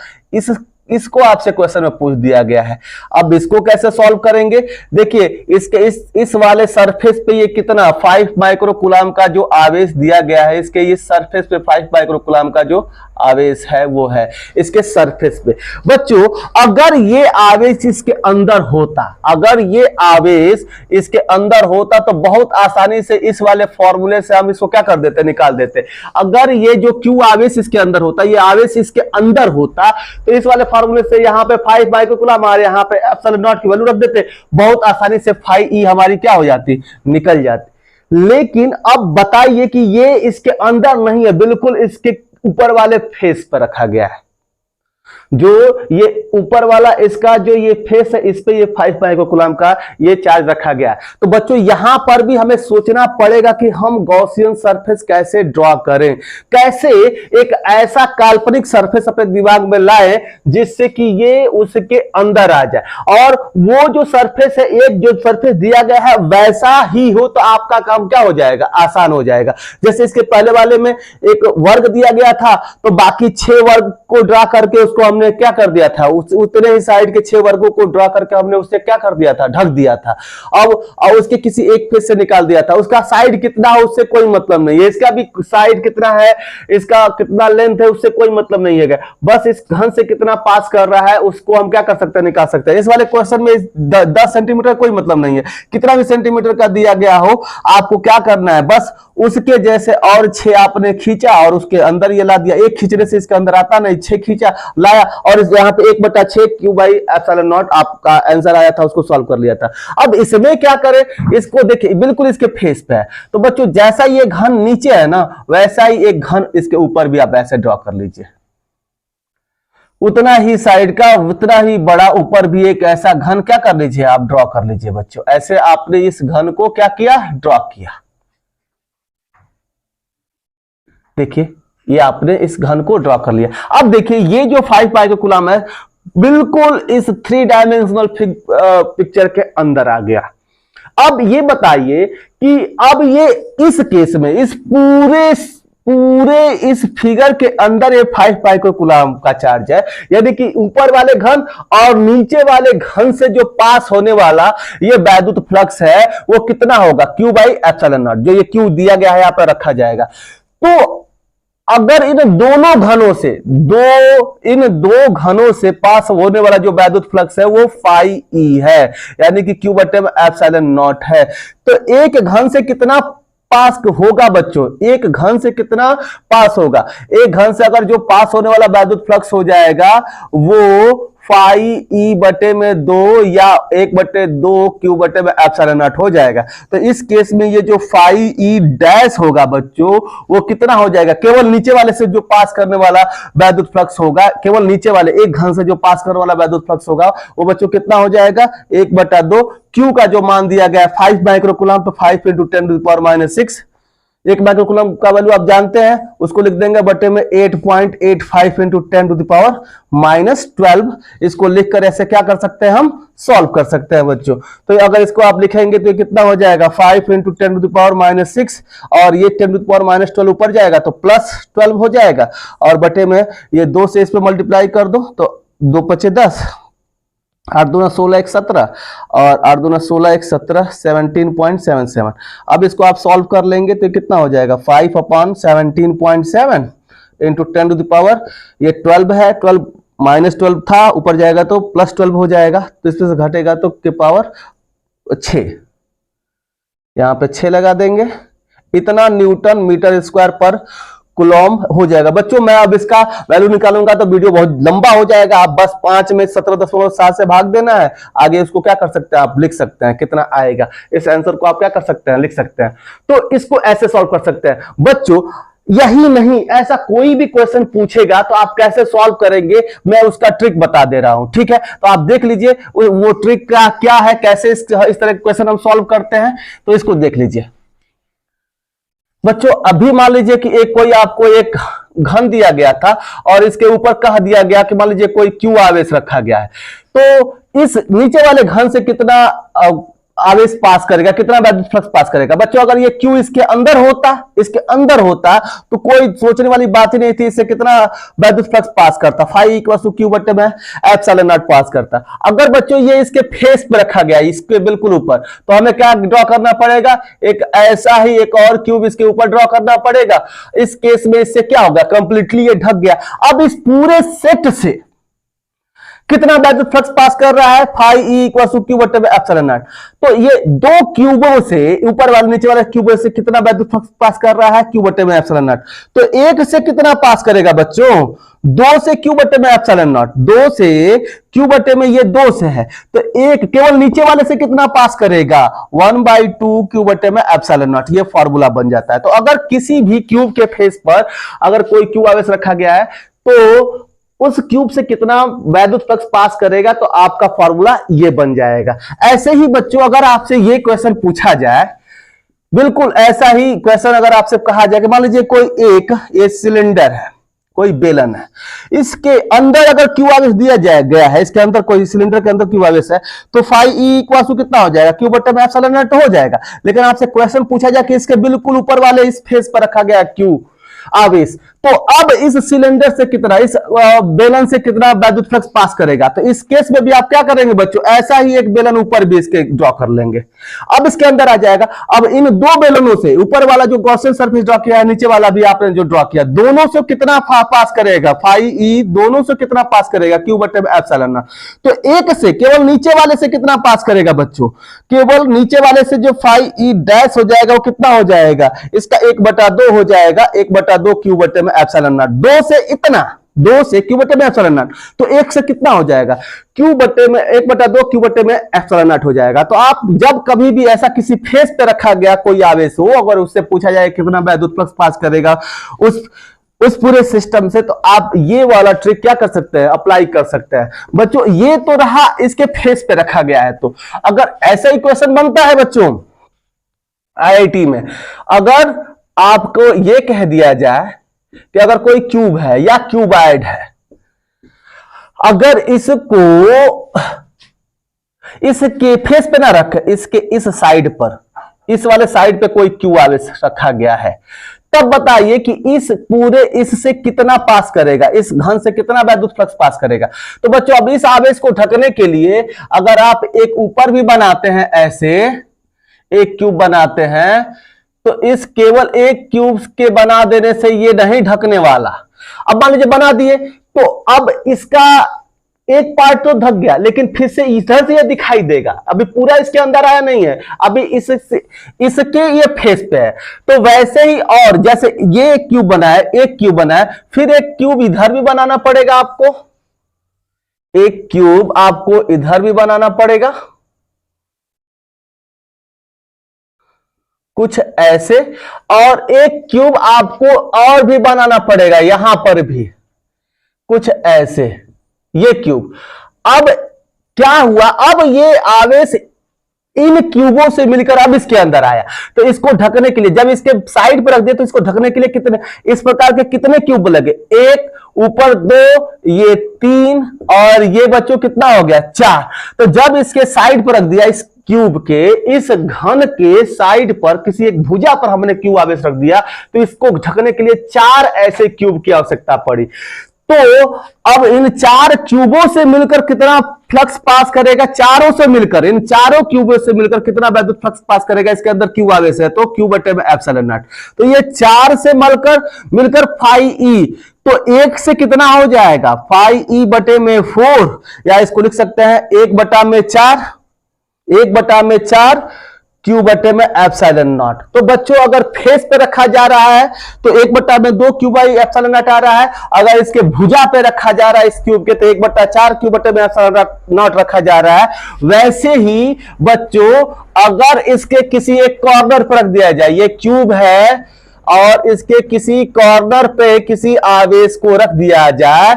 इसको आपसे क्वेश्चन में पूछ दिया गया है। अब इसको कैसे सॉल्व करेंगे, देखिए इसके इस वाले सरफेस पे ये कितना 5 माइक्रोकूलम का जो आवेश दिया गया है, इसके इस सरफेस पे 5 माइक्रोकूलम का जो आवेश है वो है इसके सरफेस पे। बच्चों अगर ये आवेश इसके अंदर होता, अगर ये आवेश इसके अंदर होता तो बहुत आसानी से इस वाले फॉर्मूले से हम इसको क्या कर देते, निकाल देते। अगर ये जो क्यू आवेश इसके अंदर होता, ये आवेश इसके अंदर होता, तो इस वाले फॉर्मूले से यहां पे 5 माइक्रोकूलम और यहां पे एप्सिलॉन नॉट की वैल्यू रख देते, बहुत आसानी से 5e हमारी क्या हो जाती, निकल जाती। लेकिन अब बताइए कि ये इसके अंदर नहीं है, बिल्कुल इसके ऊपर वाले फेस पर रखा गया है। जो ये ऊपर वाला इसका जो ये फेस है, इस पे ये 5 माइक्रोकूलम का ये चार्ज रखा गया है। तो बच्चों यहां पर भी हमें सोचना पड़ेगा कि हम गॉसियन सरफेस कैसे ड्रॉ करें, कैसे एक ऐसा काल्पनिक सरफेस अपने दिमाग में लाए जिससे कि ये उसके अंदर आ जाए, और वो जो सरफेस है, एक जो सरफेस दिया गया है वैसा ही हो, तो आपका काम क्या हो जाएगा, आसान हो जाएगा। जैसे इसके पहले वाले में एक वर्ग दिया गया था, तो बाकी 6 वर्ग को ड्रा करके उसको हमने क्या कर दिया था, उतने ही साइड के 6 वर्गों को ड्रा करके हमने उससे क्या कर दिया था, ढक दिया था। अब और उसके किसी एक फेस से निकाल दिया था। उसका साइड कितना हो उससे कोई मतलब नहीं है, इसका भी साइड कितना है, इसका कितना लेंथ है उससे कोई मतलब नहीं है। बस इस घन से कितना पास कर रहा है उसको हम क्या कर सकते हैं, निकाल सकते हैं। इस वाले क्वेश्चन में 10 सेंटीमीटर कोई मतलब नहीं है, कितना भी सेंटीमीटर का दिया गया हो, आपको क्या करना है, बस उसके जैसे और 6 आपने खींचा और उसके अंदर ये ला दिया। एक खींचने से इसके अंदर आता नहीं, 6 खींचा लाया और यहाँ पे 1/6 क्यू बाई एप्सिलॉन नॉट आपका आंसर आया था, उसको सॉल्व कर लिया था। अब इसमें क्या करें, इसको देखिए बिल्कुल इसके फेस पे है, तो बच्चों जैसा ये घन नीचे है ना, वैसा ही एक घन इसके ऊपर भी आप ऐसे ड्रॉ कर लीजिए। उतना ही साइड का, उतना ही बड़ा ऊपर भी एक ऐसा घन क्या कर लीजिए, आप ड्रॉ कर लीजिए बच्चों। ऐसे आपने इस घन को क्या किया, ड्रॉ किया। देखिए ये आपने इस घन को ड्रॉ कर लिया। अब देखिए ये जो 5 माइक्रोकूलम है बिल्कुल इस 3 डायमेंशनल पिक्चर के अंदर आ गया। अब ये बताइए कि अब ये इस केस में इस पूरे इस फिगर के अंदर ये 5 माइक्रोकूलम का चार्ज है, यानी कि ऊपर वाले घन और नीचे वाले घन से जो पास होने वाला ये वैद्युत फ्लक्स है वो कितना होगा, क्यू बाई एप्सिलॉन नॉट। जो ये क्यू दिया गया है यहां पर रखा जाएगा। तो अगर इन दोनों घनों से पास होने वाला जो वैद्युत फ्लक्स है वो φe है, यानी कि क्यू बटे में एप्सिलॉन नॉट है। तो एक घन से कितना पास होगा बच्चों, एक घन से कितना पास होगा, एक घन से अगर जो पास होने वाला वैद्युत फ्लक्स हो जाएगा वो φe बटे में 2 या 1/2 क्यू बटे में एप्सिलॉन नॉट हो जाएगा। तो इस केस में ये जो φe डैश होगा बच्चों वो कितना हो जाएगा, केवल नीचे वाले से जो पास करने वाला वैद्युत फ्लक्स होगा, केवल नीचे वाले एक घन से जो पास करने वाला वैद्युत फ्लक्स होगा वो बच्चों कितना हो जाएगा, 1/2 क्यू का जो मान दिया गया 5 माइक्रोकूलम, तो 5 × 10⁻⁶। 1 माइक्रोकूलम का वैल्यू आप जानते हैं, उसको लिख देंगे बटे में 8.85 × 10⁻12। इसको लिखकर ऐसे क्या कर सकते हैं, हम सॉल्व कर सकते हैं बच्चों। तो अगर इसको आप लिखेंगे तो कितना हो जाएगा, 5 × 10⁻⁶, और ये 10⁻12 ऊपर जाएगा तो +12 हो जाएगा, और बटे में ये 2 से इस पे मल्टीप्लाई कर दो तो 2×5 = 10, 8 दूना 16 1 17 और 8 दूना 16 1 17 17.77। अब इसको आप सॉल्व कर लेंगे तो कितना हो जाएगा 5/17.7 इंटू 10 टू द पावर, ये 12 है, 12 -12 था, ऊपर जाएगा तो +12 हो जाएगा, तो इसमें से घटेगा तो के पावर 6, यहाँ पे 6 लगा देंगे, इतना न्यूटन मीटर स्क्वायर पर कूलम हो जाएगा। बच्चों मैं अब इसका वैल्यू निकालूंगा तो वीडियो बहुत लंबा हो जाएगा, आप बस 5 में 17.7 से भाग देना है, आगे इसको क्या कर सकते हैं आप लिख सकते हैं कितना आएगा, इस आंसर को आप क्या कर सकते हैं लिख सकते हैं। तो इसको ऐसे सॉल्व कर सकते हैं बच्चों। यही नहीं, ऐसा कोई भी क्वेश्चन पूछेगा तो आप कैसे सॉल्व करेंगे, मैं उसका ट्रिक बता दे रहा हूं, ठीक है। तो आप देख लीजिए वो ट्रिक का क्या है, कैसे इस तरह के क्वेश्चन हम सॉल्व करते हैं, तो इसको देख लीजिए बच्चों। अभी मान लीजिए कि एक कोई आपको एक घन दिया गया था और इसके ऊपर कह दिया गया कि मान लीजिए कोई क्यू आवेश रखा गया है, तो इस नीचे वाले घन से कितना आवेश पास करेगा, कितना वैद्युत फ्लक्स पास करेगा। बच्चों अगर ये क्यू इसके अंदर होता तो कोई सोचने वाली बात ही नहीं थी, इससे कितना वैद्युत फ्लक्स पास करता, φ=Q/ε0 पास करता। अगर बच्चों ये इसके फेस पे रखा गया, इसके बिल्कुल ऊपर, तो हमें क्या ड्रॉ करना पड़ेगा, एक ऐसा ही एक और क्यूब इसके ऊपर ड्रॉ करना पड़ेगा। इस केस में इससे क्या होगा, कंप्लीटली ये ढक गया। अब इस पूरे सेट से कितना वैद्युत फ्लक्स पास कर रहा है, φ=Q/ε0। तो ये दो क्यूबों से, ऊपर वाले नीचे वाले क्यूबों से कितना वैद्युत फ्लक्स पास कर रहा है, Q/ε0। तो एक से कितना पास करेगा बच्चों, 2 से Q/ε0, 2 से Q/ में ये 2 से है, तो एक केवल नीचे वाले से कितना पास करेगा, 1/2 Q/ε0। ये फॉर्मूला बन जाता है। तो अगर किसी भी क्यूब के फेस पर अगर कोई क्यू आवेश रखा गया है तो उस क्यूब से कितना वैद्युत फ्लक्स पास करेगा, तो आपका फॉर्मूला ये बन जाएगा। ऐसे ही बच्चों अगर आपसे ये क्वेश्चन पूछा जाए, बिल्कुल ऐसा ही क्वेश्चन अगर आपसे कहा जाए कि मान लीजिए कोई एक ये सिलेंडर है, कोई बेलन है, इसके अंदर अगर क्यू आवेश दिया गया है, इसके अंदर कोई सिलेंडर के अंदर क्यू आवेश है, तो φ= कितना हो जाएगा, Q/ε0 हो जाएगा। लेकिन आपसे क्वेश्चन पूछा जाए कि इसके बिल्कुल ऊपर वाले इस फेस पर रखा गया क्यू आवेश, तो अब इस सिलेंडर से कितना, इस बेलन से कितना वैद्युत फ्लक्स पास करेगा। तो इस केस में भी आप क्या करेंगे बच्चों, ऐसा ही एक बेलन ऊपर भी इसके ड्रॉ कर लेंगे। अब इसके अंदर आ जाएगा, अब इन दो बेलनों से, ऊपर वाला जो गॉसियन सरफेस ड्रॉ किया है, नीचे वाला भी आपने जो ड्रॉ किया, दोनों से कितना पास करेगा, दोनों से कितना पास करेगा, Q/ε0। तो एक से, केवल नीचे वाले से कितना पास करेगा बच्चों, केवल नीचे वाले से जो φ' हो जाएगा वो कितना हो जाएगा, इसका 1/2 हो जाएगा, 1/2 Q/ε0। 2 से इतना, 2 से Q/ε0, तो 1 से कितना हो जाएगा, 1/2 Q/ε0 हो जाएगा। तो आप जब कभी भी ऐसा किसी फेस पे रखा गया कोई आवेश हो, अगर उससे पूछा जाए कितना वैद्युत फ्लक्स पास करेगा उस पूरे सिस्टम से, तो आप ये वाला ट्रिक क्या कर सकते हैं, अप्लाई कर सकते हैं। बच्चों ये तो रहा इसके फेस पे रखा गया है। तो अगर ऐसा ही क्वेश्चन बनता है बच्चों IIT में, अगर आपको ये कह दिया जाए कि अगर कोई क्यूब है या क्यूबाइड है, अगर इसके फेस पे ना रख, इसके इस साइड पर, इस वाले साइड पे कोई क्यू आवेश रखा गया है, तब बताइए कि इस पूरे इससे कितना पास करेगा, इस घन से कितना वैद्युत फ्लक्स पास करेगा। तो बच्चों अब इस आवेश को ढकने के लिए अगर आप एक ऊपर भी बनाते हैं, ऐसे एक क्यूब बनाते हैं, तो इस केवल एक क्यूब के बना देने से ये नहीं ढकने वाला। अब मान लीजिए बना दिए, तो अब इसका एक पार्ट तो ढक गया, लेकिन फिर से इधर से ये दिखाई देगा, अभी पूरा इसके अंदर आया नहीं है, अभी इसके ये फेस पे है। तो वैसे ही, और जैसे ये एक क्यूब बना है, एक क्यूब बना है, फिर एक क्यूब इधर भी बनाना पड़ेगा आपको, एक क्यूब आपको इधर भी बनाना पड़ेगा, कुछ ऐसे, और एक क्यूब आपको और भी बनाना पड़ेगा, यहां पर भी कुछ ऐसे, ये क्यूब। अब क्या हुआ, अब ये आवेश इन क्यूबों से मिलकर अब इसके अंदर आया, तो इसको ढकने के लिए जब इसके साइड पर रख दिया, तो इसको ढकने के लिए कितने, इस प्रकार के कितने क्यूब लगे, एक, ऊपर 2, ये 3, और ये बच्चों कितना हो गया, 4। तो जब इसके साइड पर रख दिया, इस क्यूब के इस घन के साइड पर किसी एक भुजा पर हमने क्यूब आवेश रख दिया, तो इसको ढकने के लिए 4 ऐसे क्यूब की आवश्यकता पड़ी। तो अब इन 4 क्यूबों से मिलकर कितना फ्लक्स पास करेगा, चारों से मिलकर, इन चारों क्यूबों से मिलकर कितना वैद्युत फ्लक्स पास करेगा, इसके अंदर क्यू आवेश है तो क्यू बटे में एप्सिलॉन नॉट। तो ये 4 से मिलकर फाई ई, तो 1 से कितना हो जाएगा, फाई ई बटे में 4, या इसको लिख सकते हैं 1/4, 1/4 क्यू बटे में एप्सिलॉन नॉट। तो बच्चों अगर फेस पे रखा जा रहा है तो 1/2 क्यू बाई एप्सिलॉन नॉट आ रहा है, अगर इसके भुजा पे रखा जा रहा है इस क्यूब के तो 1/4 क्यू बटे में एप्सिलॉन नॉट रखा जा रहा है। वैसे ही बच्चों अगर इसके किसी एक कॉर्नर पर रख दिया जाए, ये क्यूब है और इसके किसी कॉर्नर पे किसी आवेश को रख दिया जाए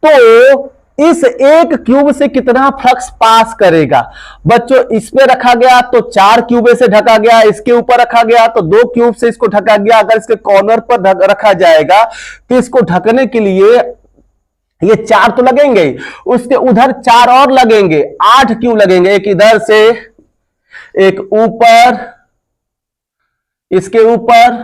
तो इस एक क्यूब से कितना फ्लक्स पास करेगा। बच्चों इस पे रखा गया तो 4 क्यूबे से ढका गया, इसके ऊपर रखा गया तो 2 क्यूब से इसको ढका गया। अगर इसके कॉर्नर पर रखा जाएगा तो इसको ढकने के लिए ये 4 तो लगेंगे, उसके उधर 4 और लगेंगे, 8 क्यूब लगेंगे, एक इधर से, एक ऊपर, इसके ऊपर,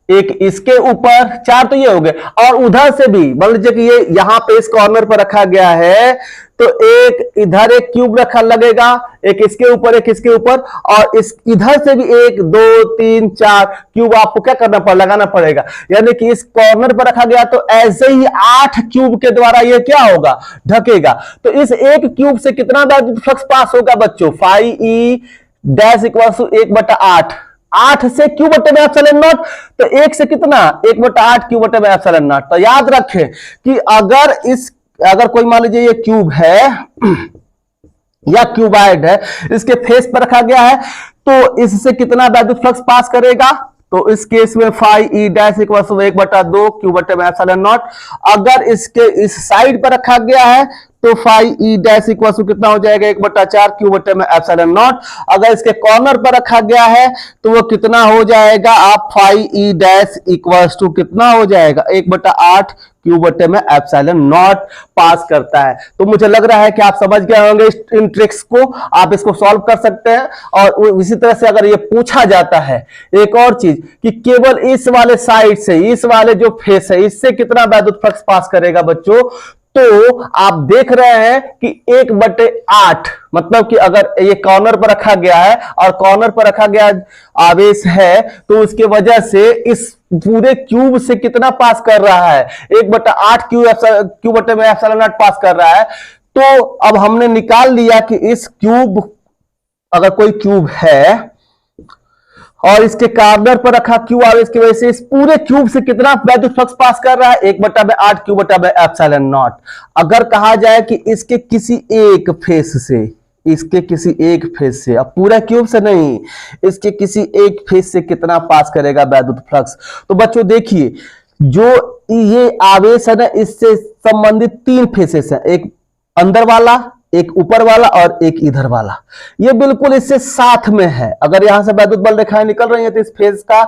एक इसके ऊपर, 4 तो ये हो गए, और उधर से भी मान लीजिए कि ये यहां पे इस कॉर्नर पर रखा गया है तो एक इधर एक क्यूब रखा लगेगा, एक इसके ऊपर, एक इसके ऊपर, और इस इधर से भी 1 2 3 4 क्यूब आपको क्या करना पड़ेगा, लगाना पड़ेगा। यानी कि इस कॉर्नर पर रखा गया तो ऐसे ही 8 क्यूब के द्वारा ये क्या होगा, ढकेगा। तो इस एक क्यूब से कितना वैद्युत फ्लक्स पास होगा बच्चों, phi E dash equal to 1/8, 8 से क्यू बटे में एप्सिलॉन नॉट, तो 1 से कितना, 1/8 क्यू बटे में एप्सिलॉन नॉट। तो याद रखें कि अगर कोई मान लीजिए ये क्यूब है या क्यूबाइड है, इसके फेस पर रखा गया है तो इससे कितना वैद्युत फ्लक्स पास करेगा, तो इस केस में phi E dash equal to 1/2 Q बटे में एप्सिलॉन नॉट। अगर इसके इस साइड पर रखा गया है तो phi E dash equal to कितना हो जाएगा, 1/4 क्यू बटे में एप्सिलॉन नॉट। अगर इसके कॉर्नर पर रखा गया है तो वो कितना हो जाएगा, आप phi E dash equal to कितना हो जाएगा, 1/8 क्यू बटे में एप्सिलॉन नॉट पास करता है। तो मुझे लग रहा है कि आप समझ गए होंगे इन ट्रिक्स को, आप इसको सॉल्व कर सकते हैं। और इसी तरह से अगर ये पूछा जाता है एक और चीज कि केवल इस वाले साइड से, इस वाले जो फेस है इससे कितना वैद्युत फ्लक्स पास करेगा बच्चों, तो आप देख रहे हैं कि 1/8, मतलब कि अगर ये कॉर्नर पर रखा गया है और कॉर्नर पर रखा गया आवेश है तो उसके वजह से इस पूरे क्यूब से कितना पास कर रहा है, 1/8 क्यू बटे में एप्सिलॉन नॉट पास कर रहा है। तो अब हमने निकाल लिया कि इस क्यूब, अगर कोई क्यूब है और इसके कॉर्नर पर रखा क्यू आवेश की वजह से इस पूरे क्यूब से कितना वैद्युत फ्लक्स पास कर रहा है, 1/8 क्यू बटे में एप्सिलॉन नॉट। अगर कहा जाए कि इसके किसी एक फेस से, इसके किसी एक फेस से, अब पूरा क्यूब से नहीं, इसके किसी एक फेस से कितना पास करेगा वैद्युत फ्लक्स। तो बच्चों देखिए जो ये आवेश है ना, इससे संबंधित 3 फेसेस है, एक अंदर वाला, एक ऊपर वाला और एक इधर वाला। ये बिल्कुल इससे साथ में है। अगर यहां से वैद्युत बल रेखाएं निकल रही हैं तो इस फेस का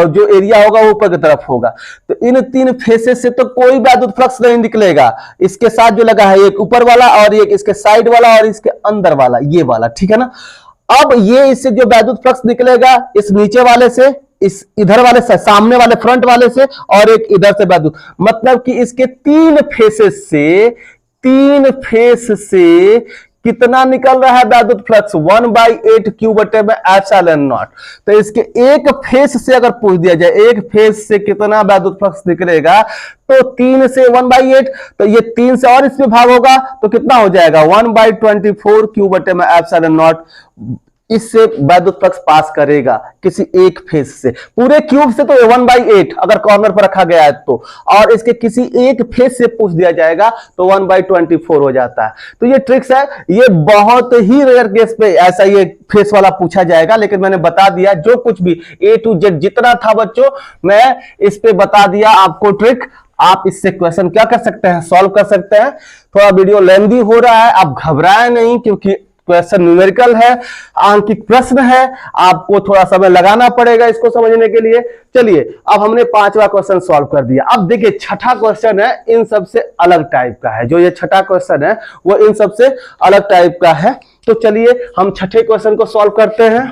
जो एरिया होगा वो ऊपर की तरफ होगा। तो इन 3 फेसेस से तो कोई वैद्युत फ्लक्स नहीं निकलेगा। इसके साथ जो लगा है एक ऊपर वाला और एक इसके साइड वाला और इसके अंदर वाला, ये वाला, ठीक है ना। अब ये इससे जो वैद्युत फ्लक्स निकलेगा इस नीचे वाले से, इस इधर वाले से, सामने वाले फ्रंट वाले से, और एक इधर से वैद्युत, मतलब कि इसके 3 फेसेस से, 3 फेस से कितना निकल रहा है वैद्युत फ्लक्स, 1/8 क्यू बटे में एप्सिलॉन नॉट। तो इसके एक फेस से अगर पूछ दिया जाए एक फेस से कितना वैद्युत फ्लक्स निकलेगा, तो 3 से 1/8, तो ये 3 से और इसमें भाग होगा तो कितना हो जाएगा, 1/24 क्यू बटे में एप्सिलॉन नॉट। इससे वैद्युत फ्लक्स पास करेगा किसी एक फेस से। पूरे क्यूब से तो 1/8 अगर कॉर्नर पर रखा गया है तो, और इसके किसी एक फेस से पूछ दिया जाएगा तो 1/24 हो जाता है। तो ये ट्रिक्स है, ये बहुत ही रेयर केस पे ऐसा ये फेस वाला पूछा जाएगा, लेकिन मैंने बता दिया जो कुछ भी A to Z जितना था बच्चों मैं इस पे बता दिया आपको ट्रिक। आप इससे क्वेश्चन क्या कर सकते हैं, सॉल्व कर सकते हैं। थोड़ा वीडियो लेंथी हो रहा है, आप घबराएं नहीं, क्योंकि क्वेश्चन न्यूमेरिकल है, आंकिक प्रश्न है, आपको थोड़ा समय लगाना पड़ेगा इसको समझने के लिए। चलिए अब हमने 5वां क्वेश्चन सॉल्व कर दिया। अब देखिए 6ठा क्वेश्चन है, इन सबसे अलग टाइप का है। जो ये 6ठा क्वेश्चन है वो इन सबसे अलग टाइप का है। तो चलिए हम 6ठे क्वेश्चन को सॉल्व करते हैं।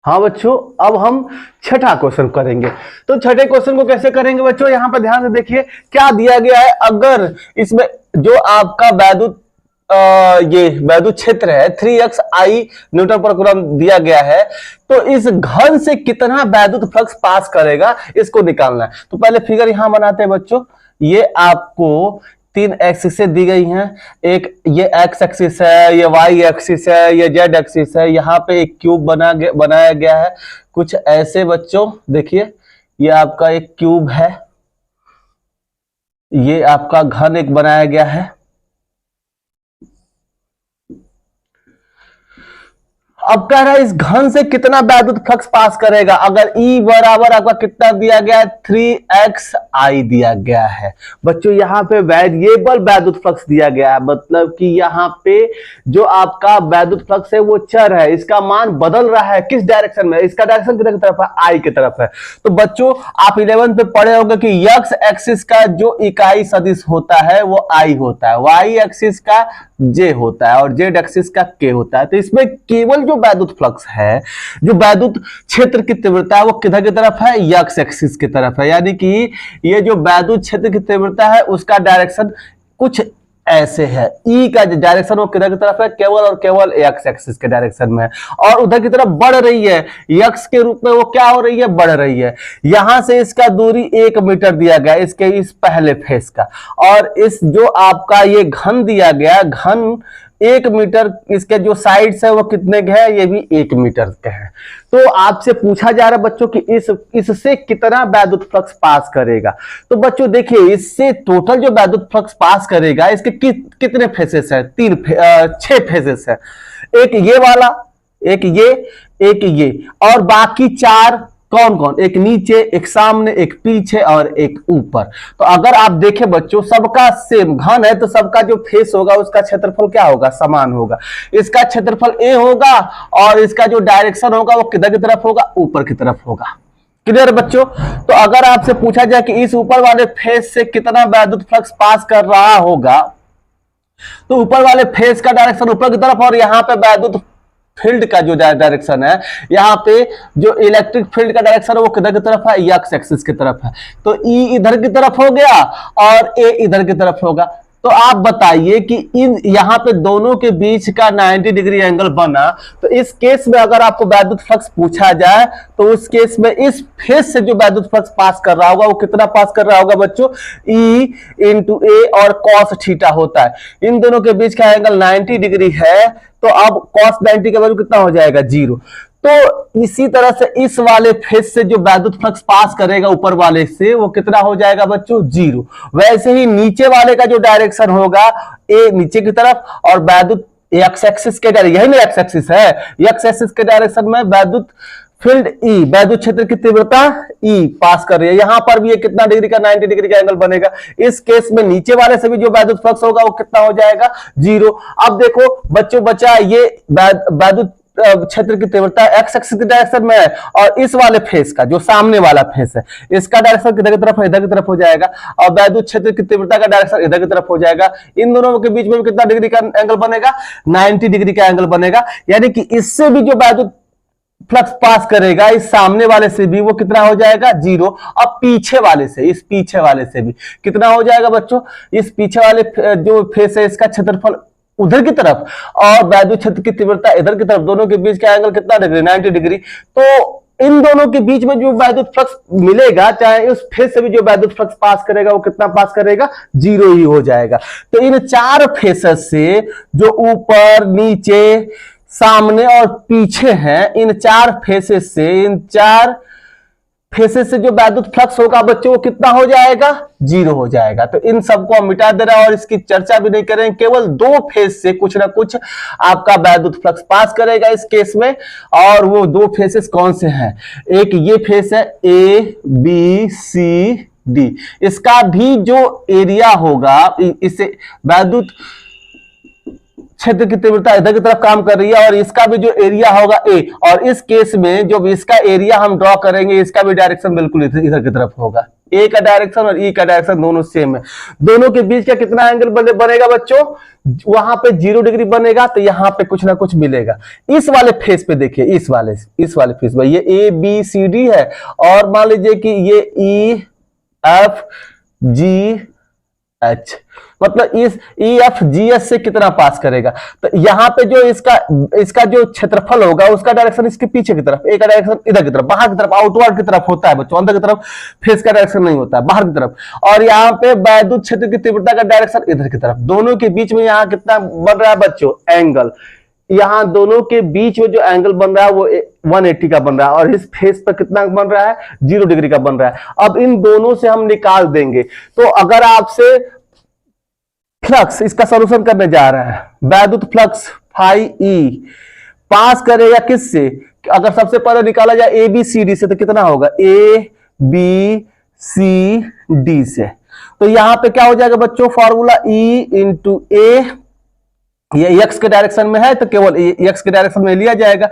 हाँ बच्चों, अब हम छठा क्वेश्चन करेंगे। तो छठे क्वेश्चन को कैसे करेंगे बच्चों, यहां पर ध्यान से देखिए क्या दिया गया है। अगर इसमें जो आपका वैद्युत ये वैद्युत क्षेत्र है 3xi न्यूटन पर कूलम दिया गया है, तो इस घन से कितना वैद्युत फ्लक्स पास करेगा इसको निकालना है। तो पहले फिगर यहां बनाते हैं बच्चों। ये आपको 3 एक्सिस दी गई हैं, एक ये एक्स एक्सिस है, ये वाई एक्सिस है, ये जेड एक्सिस है। यहाँ पे एक क्यूब बनाया गया है कुछ ऐसे बच्चों। देखिए ये आपका एक क्यूब है, ये आपका घन एक बनाया गया है। अब कह रहा है इस घन से कितना वैद्युत फ्लक्स पास करेगा। अगर E बराबर आपका कितना दिया गया है 3xi दिया गया है बच्चों। यहाँ पे वेरिएबल वैद्युत फ्लक्स दिया गया है, मतलब कि यहाँ पे जो आपका वैद्युत फ्लक्स है वो चर है, इसका मान बदल रहा है। किस डायरेक्शन में, इसका डायरेक्शन किधर की तरफ है, आई की तरफ है। तो बच्चों आप 11th पे पढ़े होंगे कि एक्स एक्सिस का जो इकाई सदिश होता है वो आई होता है, वाई एक्सिस का जे होता है और जेड एक्सिस का के होता है। तो इसमें केवल जो वैद्युत फ्लक्स है, जो वैद्युत क्षेत्र की तीव्रता है वो किधर की तरफ है, एक्स एक्सिस की तरफ है। यानी कि ये जो वैद्युत क्षेत्र की तीव्रता है उसका डायरेक्शन कुछ ऐसे है। ई का जो डायरेक्शन वो किधर की तरफ है, केवल और केवल एक्स एक्सिस के डायरेक्शन में, और उधर की तरफ बढ़ रही है एक्स के रूप में। वो क्या हो रही है, बढ़ रही है। यहां से इसका दूरी 1 मीटर दिया गया इसके इस पहले फेस का, और इस जो आपका ये घन दिया गया, घन 1 मीटर, इसके जो साइड्स है वो कितने के हैं, ये भी 1 मीटर के हैं। तो आपसे पूछा जा रहा है बच्चों कि इससे कितना वैद्युत फ्लक्स पास करेगा। तो बच्चों देखिए इससे टोटल जो वैद्युत फ्लक्स पास करेगा इसके कितने फेसेस है, 6 फेसेस है। एक ये वाला, एक ये और बाकी 4 कौन कौन, एक नीचे, एक सामने, एक पीछे और एक ऊपर। तो अगर आप देखें बच्चों सबका सेम घन है तो सबका जो फेस होगा उसका क्षेत्रफल क्या होगा, समान होगा। इसका क्षेत्रफल ए होगा और इसका जो डायरेक्शन होगा वो किधर की तरफ होगा, ऊपर की तरफ होगा। क्लियर बच्चों। तो अगर आपसे पूछा जाए कि इस ऊपर वाले फेस से कितना वैद्युत फ्लक्स पास कर रहा होगा, तो ऊपर वाले फेस का डायरेक्शन ऊपर की तरफ और यहाँ पे वैद्युत फील्ड का जो डायरेक्शन है, यहाँ पे जो इलेक्ट्रिक फील्ड का डायरेक्शन है वो किधर की तरफ है, एक्स एक्सिस की तरफ है। तो ई इधर की तरफ हो गया और ए इधर की तरफ होगा। तो आप बताइए कि इन यहाँ पे दोनों के बीच का 90 डिग्री एंगल बना। तो इस केस में अगर आपको वैद्युत फ्लक्स पूछा जाए तो उस केस में इस फेस से जो वैद्युत फ्लक्स पास कर रहा होगा वो कितना पास कर रहा होगा बच्चों, E इंटू ए और कॉस थीटा होता है। इन दोनों के बीच का एंगल 90 डिग्री है, तो अब कॉस 90 का वैल्यू कितना हो जाएगा, 0। तो इसी तरह से इस वाले फेस से जो वैद्युत फ्लक्स पास करेगा ऊपर वाले से वो कितना हो जाएगा बच्चों, 0। वैसे ही नीचे वाले का जो डायरेक्शन होगा ए नीचे की तरफ और वैद्युत एक्स एक्सिस के डायरेक्शन, यही ना एक्स एक्सिस है, एक्स एक्सिस के डायरेक्शन में वैद्युत फील्ड ई, वैद्युत क्षेत्र की तीव्रता ई पास कर रही है। यहां पर भी ये कितना डिग्री का, 90 डिग्री का एंगल बनेगा। इस केस में नीचे वाले से भी जो वैद्युत फ्लक्स होगा वो कितना हो जाएगा, 0। अब देखो बच्चों बचा ये वैद्युत क्षेत्र की तीव्रता एक्स एक्सिस की डायरेक्शन में है और इस वाले फेस का जो सामने वाला फेस है इसका डायरेक्शन किधर की तरफ है, इधर की तरफ हो जाएगा, और वैद्युत क्षेत्र की तीव्रता का डायरेक्शन इधर की तरफ हो जाएगा। इन दोनों के बीच में भी कितना डिग्री का एंगल बनेगा, 90 डिग्री का एंगल बनेगा। यानी कि इससे भी जो वैद्युत फ्लक्स पास करेगा इस सामने वाले से भी वो कितना हो जाएगा, 0। अब पीछे वाले से, इस पीछे वाले से भी कितना हो जाएगा बच्चों, इस पीछे वाले जो फेस है इसका क्षेत्रफल उधर की तरफ और वैद्युत क्षेत्र की तीव्रता इधर की तरफ, दोनों के बीच का एंगल कितना डिग्री, 90 डिग्री। तो इन दोनों के बीच में जो वैद्युत फ्लक्स मिलेगा, चाहे उस फेस से भी जो वैद्युत फ्लक्स पास करेगा वो कितना पास करेगा, 0 ही हो जाएगा। तो इन 4 फेसेस से जो ऊपर, नीचे, सामने और पीछे हैं, इन 4 फेसेस से, इन 4 फेसेस से जो वैद्युत फ्लक्स होगा बच्चों वो कितना हो जाएगा, 0 हो जाएगा। तो इन सबको हम मिटा दे रहे हैं और इसकी चर्चा भी नहीं करेंगे। केवल 2 फेस से कुछ ना कुछ आपका वैद्युत फ्लक्स पास करेगा इस केस में, और वो 2 फेसेस कौन से हैं, एक ये फेस है ए बी सी डी, इसका भी जो एरिया होगा, इसे वैद्युत क्षेत्र की तीव्रता इधर की तरफ काम कर रही है और इसका भी जो एरिया होगा ए, और इस केस में जो इसका एरिया हम ड्रॉ करेंगे इसका भी डायरेक्शन बिल्कुल इधर की तरफ होगा। ए का डायरेक्शन और ई का डायरेक्शन दोनों सेम है। दोनों के बीच का कितना एंगल बनेगा बच्चों? वहां पे 0 डिग्री बनेगा, तो यहां पे कुछ ना कुछ मिलेगा। इस वाले फेस पे देखिए, इस वाले फेस पे ये ए बी सी डी है और मान लीजिए कि ये ई एफ जी एच, मतलब इस ई एफ जी एच से कितना पास करेगा? तो यहां पे जो इसका जो क्षेत्रफल होगा उसका डायरेक्शन इसके पीछे की तरफ, ए का डायरेक्शन इधर की तरफ, बाहर की तरफ, आउटवर्ड की तरफ होता है बच्चों, अंदर की तरफ फेस का डायरेक्शन नहीं होता है, बाहर की तरफ। और यहाँ पे वैद्युत क्षेत्र की तीव्रता का डायरेक्शन इधर की तरफ। दोनों के बीच में यहाँ कितना बन रहा है बच्चों? एंगल। यहाँ दोनों के बीच में जो एंगल बन रहा है वो 180 का बन रहा है और इस फेस पर कितना बन रहा है? 0 डिग्री का बन रहा है। अब इन दोनों से हम निकाल देंगे। तो अगर आपसे फ्लक्स इसका सॉल्यूशन करने जा रहा है, वैद्युत फ्लक्स फाई ई पास करेगा किससे? अगर सबसे पहले निकाला जाए ए बी सी डी से, तो कितना होगा? ए बी सी डी से। तो यहां पे क्या हो जाएगा बच्चों? फॉर्मूला ई इंटू ए, ये एक्स के डायरेक्शन में है तो केवल एक्स के डायरेक्शन में लिया जाएगा,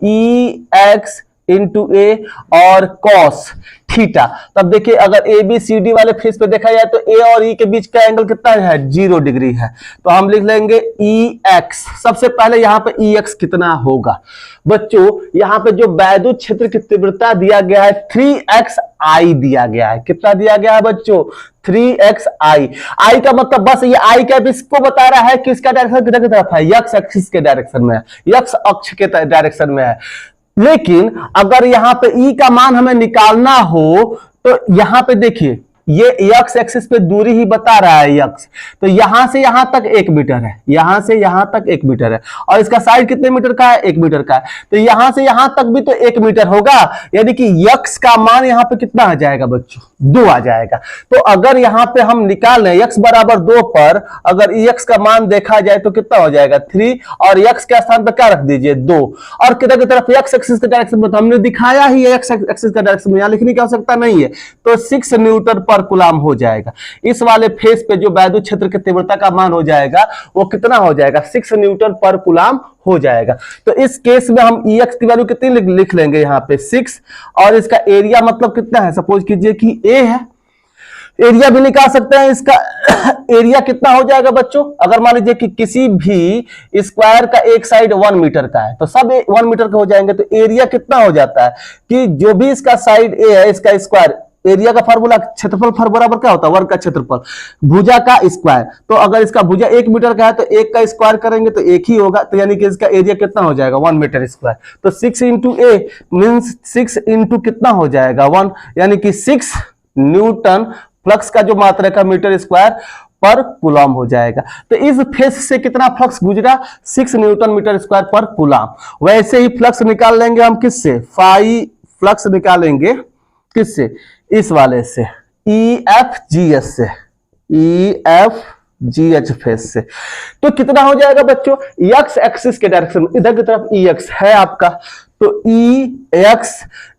ई एक्स इंटू ए और कॉस थीटा। तब देखिए अगर ए बी सी डी वाले फेस पे देखा जाए तो ए और ई के बीच का एंगल कितना है? 0 डिग्री है। तो हम लिख लेंगे ई एक्स। सबसे पहले यहां पे ई एक्स कितना होगा बच्चों? यहां पे जो वैद्युत क्षेत्र की तीव्रता दिया गया है 3xi दिया गया है। कितना दिया गया है बच्चों? 3xi। आई का मतलब बस ये आई कैप इसको बता रहा है कि इसका डायरेक्शन किधर की तरफ है? एक्स एक्सिस के डायरेक्शन में है, एक्स अक्ष के डायरेक्शन में है। लेकिन अगर यहां पे ई का मान हमें निकालना हो तो यहां पे देखिए ये एक्स एक्सिस पे दूरी ही बता रहा है एक्स, तो यहां से यहां तक 1 मीटर है, यहां से यहां तक 1 मीटर है और इसका साइड कितने मीटर का है? 1 मीटर का है। तो यहां से यहां तक भी तो 1 मीटर होगा, यानी कि एक्स का मान यहां पे कितना आ जाएगा बच्चों? 2 आ जाएगा। तो अगर यहां पे हम निकाल लें एक्स बराबर 2 पर अगर एक्स का मान देखा जाए तो कितना हो जाएगा? 3 और एक्स के स्थान पर क्या रख दीजिए? 2 और किधर की तरफ? एक्स एक्सिस के डायरेक्शन में। तो हमने दिखाया ही एक्स एक्सिस का डायरेक्शन में, यहां लिखने की आवश्यकता नहीं है। तो 6 न्यूटन पर कूलम हो जाएगा। इस वाले फेस पे जो वैद्युत क्षेत्र की तीव्रता का मान हो जाएगा वो कितना हो जाएगा? 6 न्यूटन पर कूलम हो जाएगा। तो इस केस में हम ई एक्स की वैल्यू कितनी लिख लेंगे? यहाँ पे 6 और इसका एरिया मतलब कितना है? सपोज कीजिए कि ए है, एरिया भी निकाल सकते हैं इसका। एरिया कितना हो जाएगा बच्चों? अगर मान लीजिए कि किसी भी स्क्वायर का एक साइड 1 मीटर का है तो सब 1 मीटर का हो जाएंगे। तो एरिया कितना हो जाता है कि जो भी इसका साइड ए है इसका स्क्वायर, एरिया का फार्मूला क्षेत्रफल बराबर क्या होता है? वर्ग का क्षेत्रफल भुजा का स्क्वायर। तो अगर इसका भुजा 1 मीटर का है तो 1 का स्क्वायर करेंगे तो 1 ही होगा, तो यानी कि इसका एरिया कितना हो जाएगा? 1 मीटर स्क्वायर। तो 6 इंटू ए मीन्स 6 इंटू कितना हो जाएगा? 1, यानी कि 6 न्यूटन फ्लक्स का जो मात्रा का मीटर स्क्वायर पर कूलम हो जाएगा। तो इस फेस से कितना फ्लक्स गुजरा? 6 न्यूटन मीटर स्क्वायर पर कूलम। वैसे ही फ्लक्स निकाल लेंगे हम किससे? फाई फ्लक्स निकालेंगे किससे? इस वाले से, ई एफ जी एच से, ई एफ जी एच फेस से। तो कितना हो जाएगा बच्चों? एक्स एक्सिस के डायरेक्शन में इधर की तरफ ई एक्स है आपका, तो ई एक्स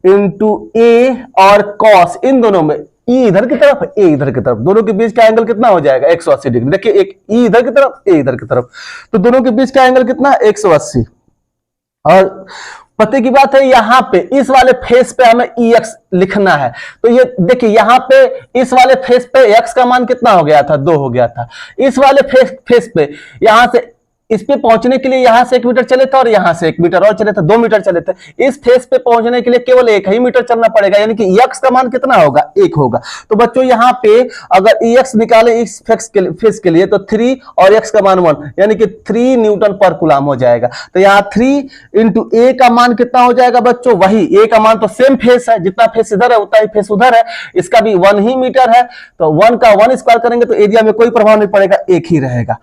इंटू ए और कॉस, इन दोनों में ई इधर की तरफ ए इधर की तरफ, दोनों के बीच का एंगल कितना हो जाएगा? 180 डिग्री। देखिए एक ई इधर की तरफ ए इधर की तरफ, तो दोनों के बीच का एंगल कितना? 180। और पते की बात है यहां पे इस वाले फेस पे हमें ई एक्स लिखना है। तो ये देखिए यहां पे इस वाले फेस पे एक्स का मान कितना हो गया था? 2 हो गया था। इस वाले फेस पे यहां से इस पे पहुंचने के लिए यहां से 1 मीटर चले थे और यहां से 1 मीटर और चले थे, 2 मीटर चले थे। इस फेस पे पहुंचने के लिए केवल 1 ही मीटर चलना पड़ेगा, यानी कि एक्स का मान कितना होगा? 1 होगा। तो बच्चों यहां पे अगर एक्स निकाले इस फेस के लिए तो 3 और एक्स का मान 1, यानी कि 3 न्यूटन पर कूलम हो जाएगा। तो यहाँ 3 इंटू ए का मान कितना हो जाएगा बच्चों? वही ए का मान तो सेम फेस है, जितना फेस इधर है उतना ही फेस उधर है, इसका भी 1 ही मीटर है। तो 1 का 1 स्क्वायर करेंगे तो एरिया में कोई प्रभाव नहीं पड़ेगा, 1 ही रहेगा।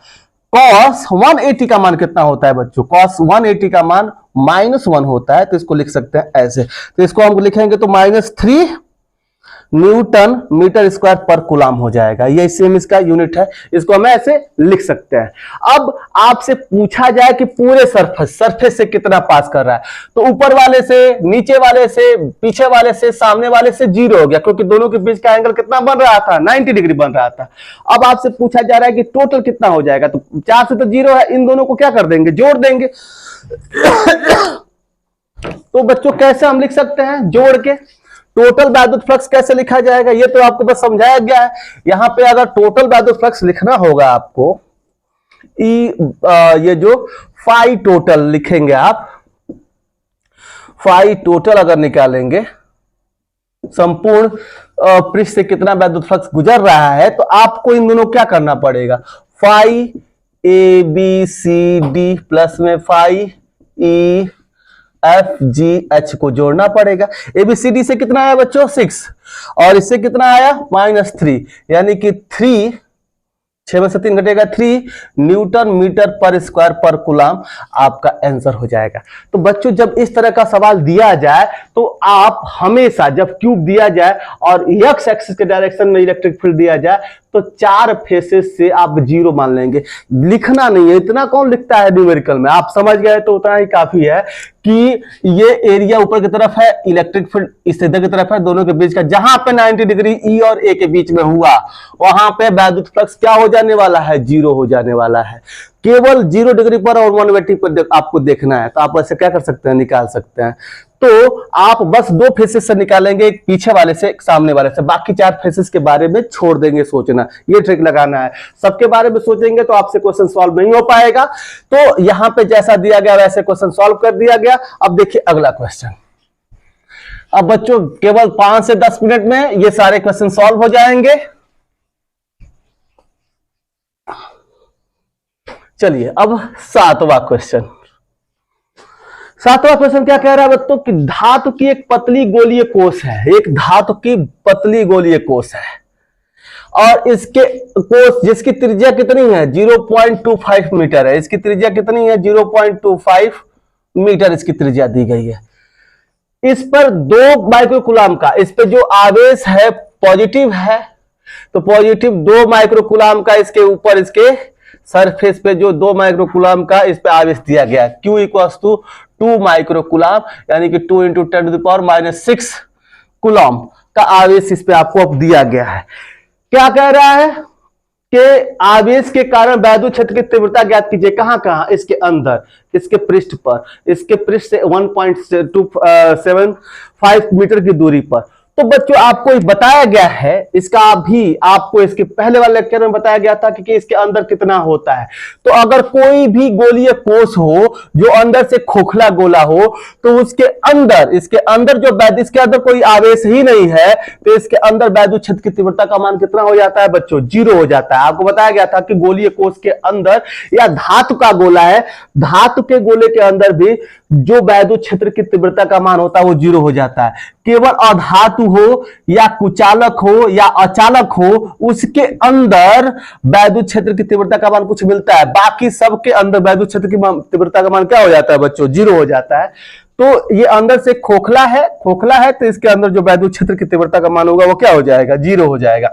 cos 180 का मान कितना होता है बच्चों? cos 180 का मान -1 होता है, तो इसको लिख सकते हैं ऐसे। तो इसको हम लिखेंगे तो -3 न्यूटन मीटर स्क्वायर पर कूलाम हो जाएगा। ये सेम इसका यूनिट है, इसको हम ऐसे लिख सकते हैं। अब आपसे पूछा जाए कि पूरे सरफेस से कितना पास कर रहा है, तो ऊपर वाले से, नीचे वाले से, पीछे वाले से, सामने वाले से 0 हो गया, क्योंकि दोनों के बीच का एंगल कितना बन रहा था, 90 डिग्री बन रहा था। अब आपसे पूछा जा रहा है कि टोटल कितना हो जाएगा, तो 4 से तो 0 है, इन दोनों को क्या कर देंगे, जोड़ देंगे। तो बच्चों कैसे हम लिख सकते हैं, जोड़ के टोटल वैद्युत फ्लक्स कैसे लिखा जाएगा, ये तो आपको बस समझाया गया है। यहां पे अगर टोटल वैद्युत फ्लक्स लिखना होगा आपको, ये जो फाई टोटल लिखेंगे आप, फाई टोटल अगर निकालेंगे, संपूर्ण पृष्ठ से कितना वैद्युत फ्लक्स गुजर रहा है, तो आपको इन दोनों क्या करना पड़ेगा, phi A B C D plus में phi E F G H को जोड़ना पड़ेगा। एबीसीडी से कितना आया बच्चों 6, और इससे कितना आया -3, यानी कि 3, 6 में से 3 घटेगा 3 न्यूटन मीटर पर स्क्वायर पर कूलाम आपका आंसर हो जाएगा। तो बच्चों जब इस तरह का सवाल दिया जाए तो आप हमेशा, जब क्यूब दिया जाए और एक्स एक्सिस के डायरेक्शन में इलेक्ट्रिक फील्ड दिया जाए, तो 4 फेसेस से आप 0 मान लेंगे। लिखना नहीं है, इतना कौन लिखता है न्यूमेरिकल में, आप समझ गए तो उतना ही काफी है कि ये एरिया ऊपर की तरफ है, इलेक्ट्रिक फील्ड इस इधर की तरफ है, दोनों के बीच का जहां पे 90 डिग्री ई और ए के बीच में हुआ, वहां पे वैद्युत फ्लक्स क्या हो जाने वाला है, 0 हो जाने वाला है। केवल 0 डिग्री पर और 180 पर आपको देखना है, तो आप ऐसे क्या कर सकते हैं, निकाल सकते हैं। तो आप बस 2 फेसेस से निकालेंगे, एक पीछे वाले से, एक सामने वाले से, बाकी 4 फेसेस के बारे में छोड़ देंगे सोचना। ये ट्रिक लगाना है, सबके बारे में सोचेंगे तो आपसे क्वेश्चन सॉल्व नहीं हो पाएगा। तो यहां पे जैसा दिया गया वैसे क्वेश्चन सॉल्व कर दिया गया। अब देखिए अगला क्वेश्चन। अब बच्चों केवल 5 से 10 मिनट में ये सारे क्वेश्चन सॉल्व हो जाएंगे। चलिए अब 7वां क्वेश्चन। 7वां क्वेश्चन क्या कह रहा है बच्चों कि धातु की एक पतली गोलीय कोष है, एक धातु की पतली गोलीय कोष है, और इसके कोष जिसकी त्रिज्या कितनी है, 0.25 मीटर है। इसकी त्रिज्या कितनी है, 0.25 मीटर इसकी त्रिज्या दी गई है। इस पर 2 माइक्रोकूलाम का, इस पे जो आवेश है पॉजिटिव है, तो पॉजिटिव 2 माइक्रोकूलाम का इसके ऊपर, इसके सरफेस पे जो 2 माइक्रोकूलाम का इस पे आवेश दिया गया है, Q इक्वल्स टू 2 माइक्रोकूलाम, यानी कि 2 × 10⁻⁶ कूलाम का आवेश इस पे आपको अब दिया गया है। क्या कह रहा है कि आवेश के कारण वैद्युत क्षेत्र की तीव्रता ज्ञात कीजिए। कहां कहां, इसके अंदर, इसके पृष्ठ पर, इसके पृष्ठ से 1.275 मीटर की दूरी पर। तो बच्चों आपको बताया गया है, इसका भी आपको इसके पहले वाले लेक्चर में बताया गया था कि इसके अंदर कितना होता है। तो अगर कोई भी गोलीय कोष हो जो अंदर से खोखला गोला हो, तो उसके अंदर, इसके अंदर जो इसके अंदर कोई आवेश ही नहीं है, तो इसके अंदर वैद्युत क्षेत्र की तीव्रता का मान कितना हो जाता है बच्चों, 0 हो जाता है। आपको बताया गया था कि गोलीय कोष के अंदर, या धातु का गोला है, धातु के गोले के अंदर भी जो वैद्युत क्षेत्र की तीव्रता का मान होता है वो 0 हो जाता है। केवल अधातु हो या कुचालक हो या अचालक हो, उसके अंदर वैद्युत क्षेत्र की तीव्रता का मान कुछ मिलता है, बाकी सबके अंदर वैद्युत क्षेत्र की तीव्रता का मान क्या हो जाता है बच्चों, 0 हो जाता है। तो ये अंदर से खोखला है, तो इसके अंदर जो वैद्युत क्षेत्र की तीव्रता का मान होगा वो क्या हो जाएगा, 0 हो जाएगा।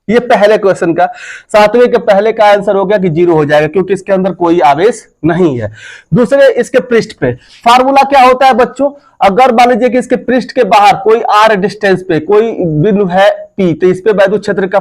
ये पहले क्वेश्चन का, 7वें के पहले का आंसर हो गया कि 0 हो जाएगा, क्योंकि इसके अंदर कोई आवेश नहीं है। दूसरे, इसके पृष्ठ पे फार्मूला क्या होता है बच्चों, अगर मान लीजिए कि इसके पृष्ठ के बाहर कोई r डिस्टेंस पे कोई बिंदु है P, तो इस पे वैद्युत क्षेत्र का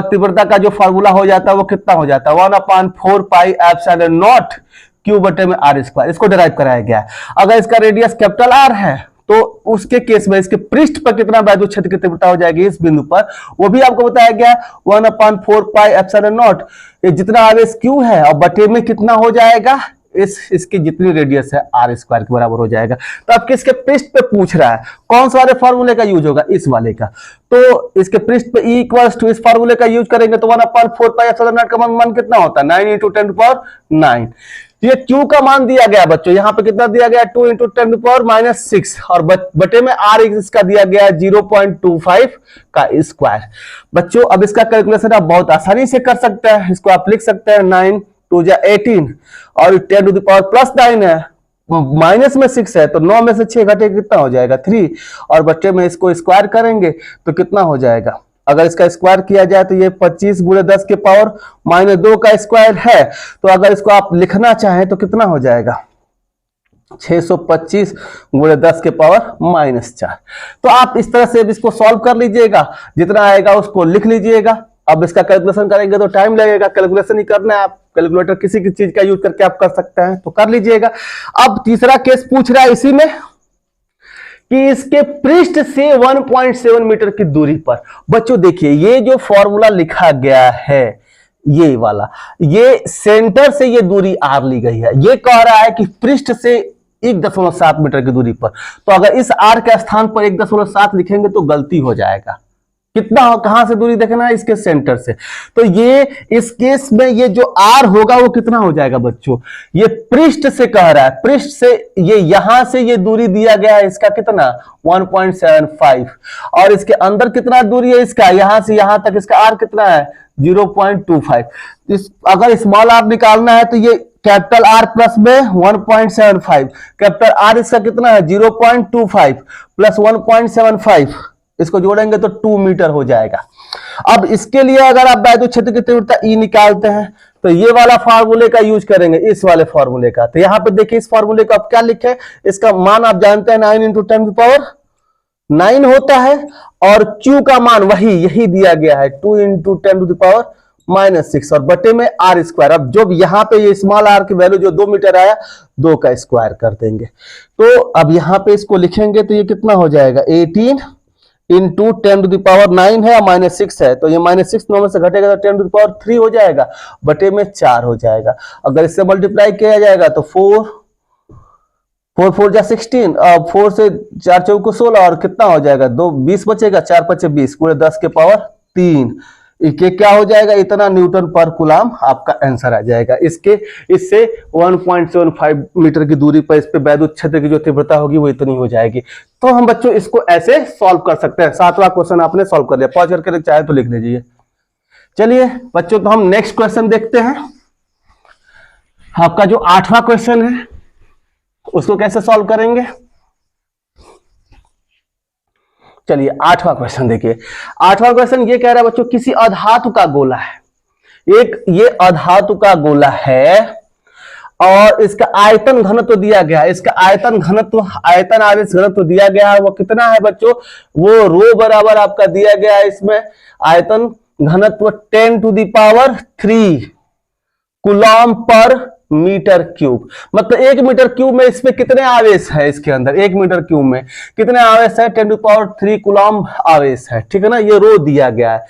तीव्रता का जो फार्मूला हो जाता है वो कितना हो जाता है, 1/4πε0 Q/r²। इसको डिराइव कराया गया है। अगर इसका रेडियस कैपिटल R है, तो उसके केस में इसके पृष्ठ पर कितना वैद्युत क्षेत्र की तीव्रता हो जाएगी इस बिंदु पर, वो भी आपको बताया गया, 1/4πε0। ये जितना आवेश Q है और बटे में कितना हो जाएगा, इसकी जितनी रेडियस है r² के बराबर हो जाएगा। तो अब किसके पृष्ठ पे पूछ रहा है, कौन सा वाले फॉर्मूले का यूज होगा, इस वाले का। तो इसके पृष्ठ पे E इक्वल्स टू इस फॉर्मूले का यूज करेंगे तो 1/4πε0 का मान कितना होता है, 9 × 10⁻⁹। ये Q का मान दिया गया बच्चों, यहाँ पे कितना दिया गया, 2 × 10⁻⁶, और बटे में r इसका दिया गया 0.25 का स्क्वायर। बच्चों अब इसका कैलकुलेशन आप बहुत आसानी से कर सकते हैं। इसको आप लिख सकते हैं 9 × 2 = 18 और 10⁻+9 है, माइनस में 6 है तो 9 में से 6 घटे कितना हो जाएगा 3, और बच्चे में इसको स्क्वायर करेंगे तो कितना हो जाएगा, अगर इसका स्क्वायर किया जाए तो ये 25 गुणे 10 के पावर -2 का स्क्वायर है। तो अगर इसको आप लिखना चाहें तो कितना हो जाएगा 625 गुणे 10 के पावर -4। तो आप इस तरह से इसको सॉल्व कर लीजिएगा, जितना आएगा उसको लिख लीजिएगा। अब इसका कैलकुलेशन करेंगे तो टाइम लगेगा, कैलकुलेशन ही करना है, आप कैलकुलेटर किसी की चीज का यूज करके आप कर सकते हैं तो कर लीजिएगा। अब तीसरा केस पूछ रहा है इसी में कि इसके पृष्ठ से 1.7 मीटर की दूरी पर, बच्चों देखिए ये जो फॉर्मूला लिखा गया है ये वाला, ये सेंटर से ये दूरी r ली गई है, ये कह रहा है कि पृष्ठ से 1.7 मीटर की दूरी पर। तो अगर इस r के स्थान पर 1.7 लिखेंगे तो गलती हो जाएगा। कितना कहां से दूरी देखना है, इसके सेंटर से। तो ये इस केस में ये जो r होगा वो कितना हो जाएगा बच्चों, ये पृष्ठ से कह रहा है, पृष्ठ से ये यहां से ये दूरी दिया गया है इसका कितना 1.75, और इसके अंदर कितना दूरी है इसका, यहां से यहां तक इसका r कितना है 0.25। अगर स्मॉल r निकालना है तो ये कैपिटल R प्लस में 1.75, कैपिटल R इसका कितना है 0.25 प्लस 1.75, इसको जोड़ेंगे तो 2 मीटर हो जाएगा। अब इसके लिए अगर आप वैद्युत क्षेत्र की तीव्रता E निकालते हैं तो ये वाला फार्मूले का यूज करेंगे, इस वाले फार्मूले का। तो यहां पे देखिए इस फार्मूले का आप क्या लिखे, इसका मान आप जानते हैं 9 × 10⁹ होता है, और Q का मान वही यही दिया गया है 2 × 10⁻⁻⁶, और बटे में r²। अब जो यहां पे ये स्मॉल r की वैल्यू जो 2 मीटर आया 2 का स्क्वायर कर देंगे। तो अब यहां पे इसको लिखेंगे तो ये कितना हो जाएगा 18 × 10⁹ है, -6 है तो ये -6 9 में से घटेगा तो 10⁻³ हो जाएगा, बटे में 4 हो जाएगा। अगर इससे मल्टीप्लाई किया जाएगा तो 4 4 × 16, 4 से 4 चौको 16, और कितना हो जाएगा 2 20 बचेगा, 4 × 5 = 20 गुणे 10 के पावर 3, ये क्या हो जाएगा इतना न्यूटन पर कूलम आपका आंसर आ जाएगा। इससे 1.75 मीटर की दूरी पर इस पे वैद्युत क्षेत्र की जो तीव्रता होगी वो इतनी हो जाएगी। तो हम बच्चों इसको ऐसे सॉल्व कर सकते हैं। 7वां क्वेश्चन आपने सॉल्व कर लिया, पॉज करके चाहे तो लिख लीजिए। चलिए बच्चों तो हम नेक्स्ट क्वेश्चन देखते हैं। आपका जो 8वां क्वेश्चन है उसको कैसे सॉल्व करेंगे। चलिए 8वां क्वेश्चन देखिए। 8वां क्वेश्चन ये कह रहा है बच्चों किसी अधातु का गोला है, एक ये अधातु का गोला है और इसका आयतन घनत्व दिया गया है। इसका आयतन घनत्व, आयतन आवेश घनत्व दिया गया है, वो कितना है बच्चों, वो रो बराबर आपका दिया गया है। इसमें आयतन घनत्व 10⁻³ कूलम पर मीटर क्यूब, मतलब 1 मीटर क्यूब में इसमें कितने आवेश है, इसके अंदर 1 मीटर क्यूब में कितने आवेश है 10⁻³ कूलम आवेश है, ठीक है ना। ये रो दिया गया है।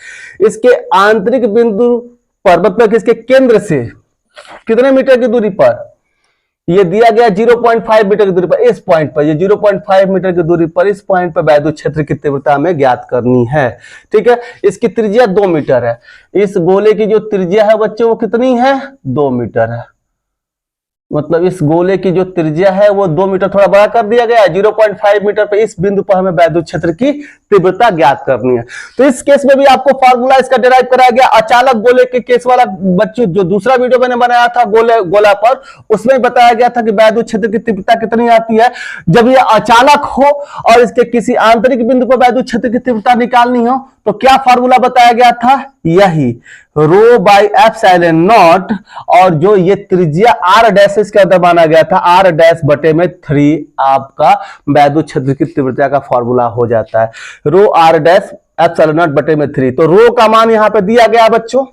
इसके आंतरिक बिंदु पर, मतलब इसके केंद्र से कितने मीटर की दूरी पर, ये दिया गया 0.5 मीटर की दूरी पर। इस पॉइंट पर, ये 0.5 मीटर की दूरी पर इस पॉइंट पर वैद्युत क्षेत्र की तीव्रता हमें ज्ञात करनी है, ठीक है। इसकी त्रिज्या 2 मीटर है। इस गोले की जो त्रिज्या है बच्चों वो कितनी है 2 मीटर है, मतलब इस गोले की जो त्रिज्या है वो 2 मीटर, थोड़ा बड़ा कर दिया गया है 0.5 मीटर पे। इस बिंदु पर हमें वैद्युत क्षेत्र की तीव्रता ज्ञात करनी है। तो इस केस में भी आपको फार्मूला इसका डिराइव कराया गया। अचालक गोले के केस वाला बच्चों जो दूसरा वीडियो मैंने बनाया था गोला पर, उसमें बताया गया था कि वैद्युत क्षेत्र की तीव्रता कितनी आती है जब ये अचालक हो और इसके किसी आंतरिक बिंदु पर वैद्युत क्षेत्र की तीव्रता निकालनी हो। तो क्या फार्मूला बताया गया था, यही ρ/ε0, और जो ये त्रिज्या r' इसके अंदर माना गया था r'/3 आपका वैद्युत क्षेत्र की तीव्रता का फार्मूला हो जाता है ρr'/ε0/3। तो रो का मान यहां पे दिया गया बच्चों,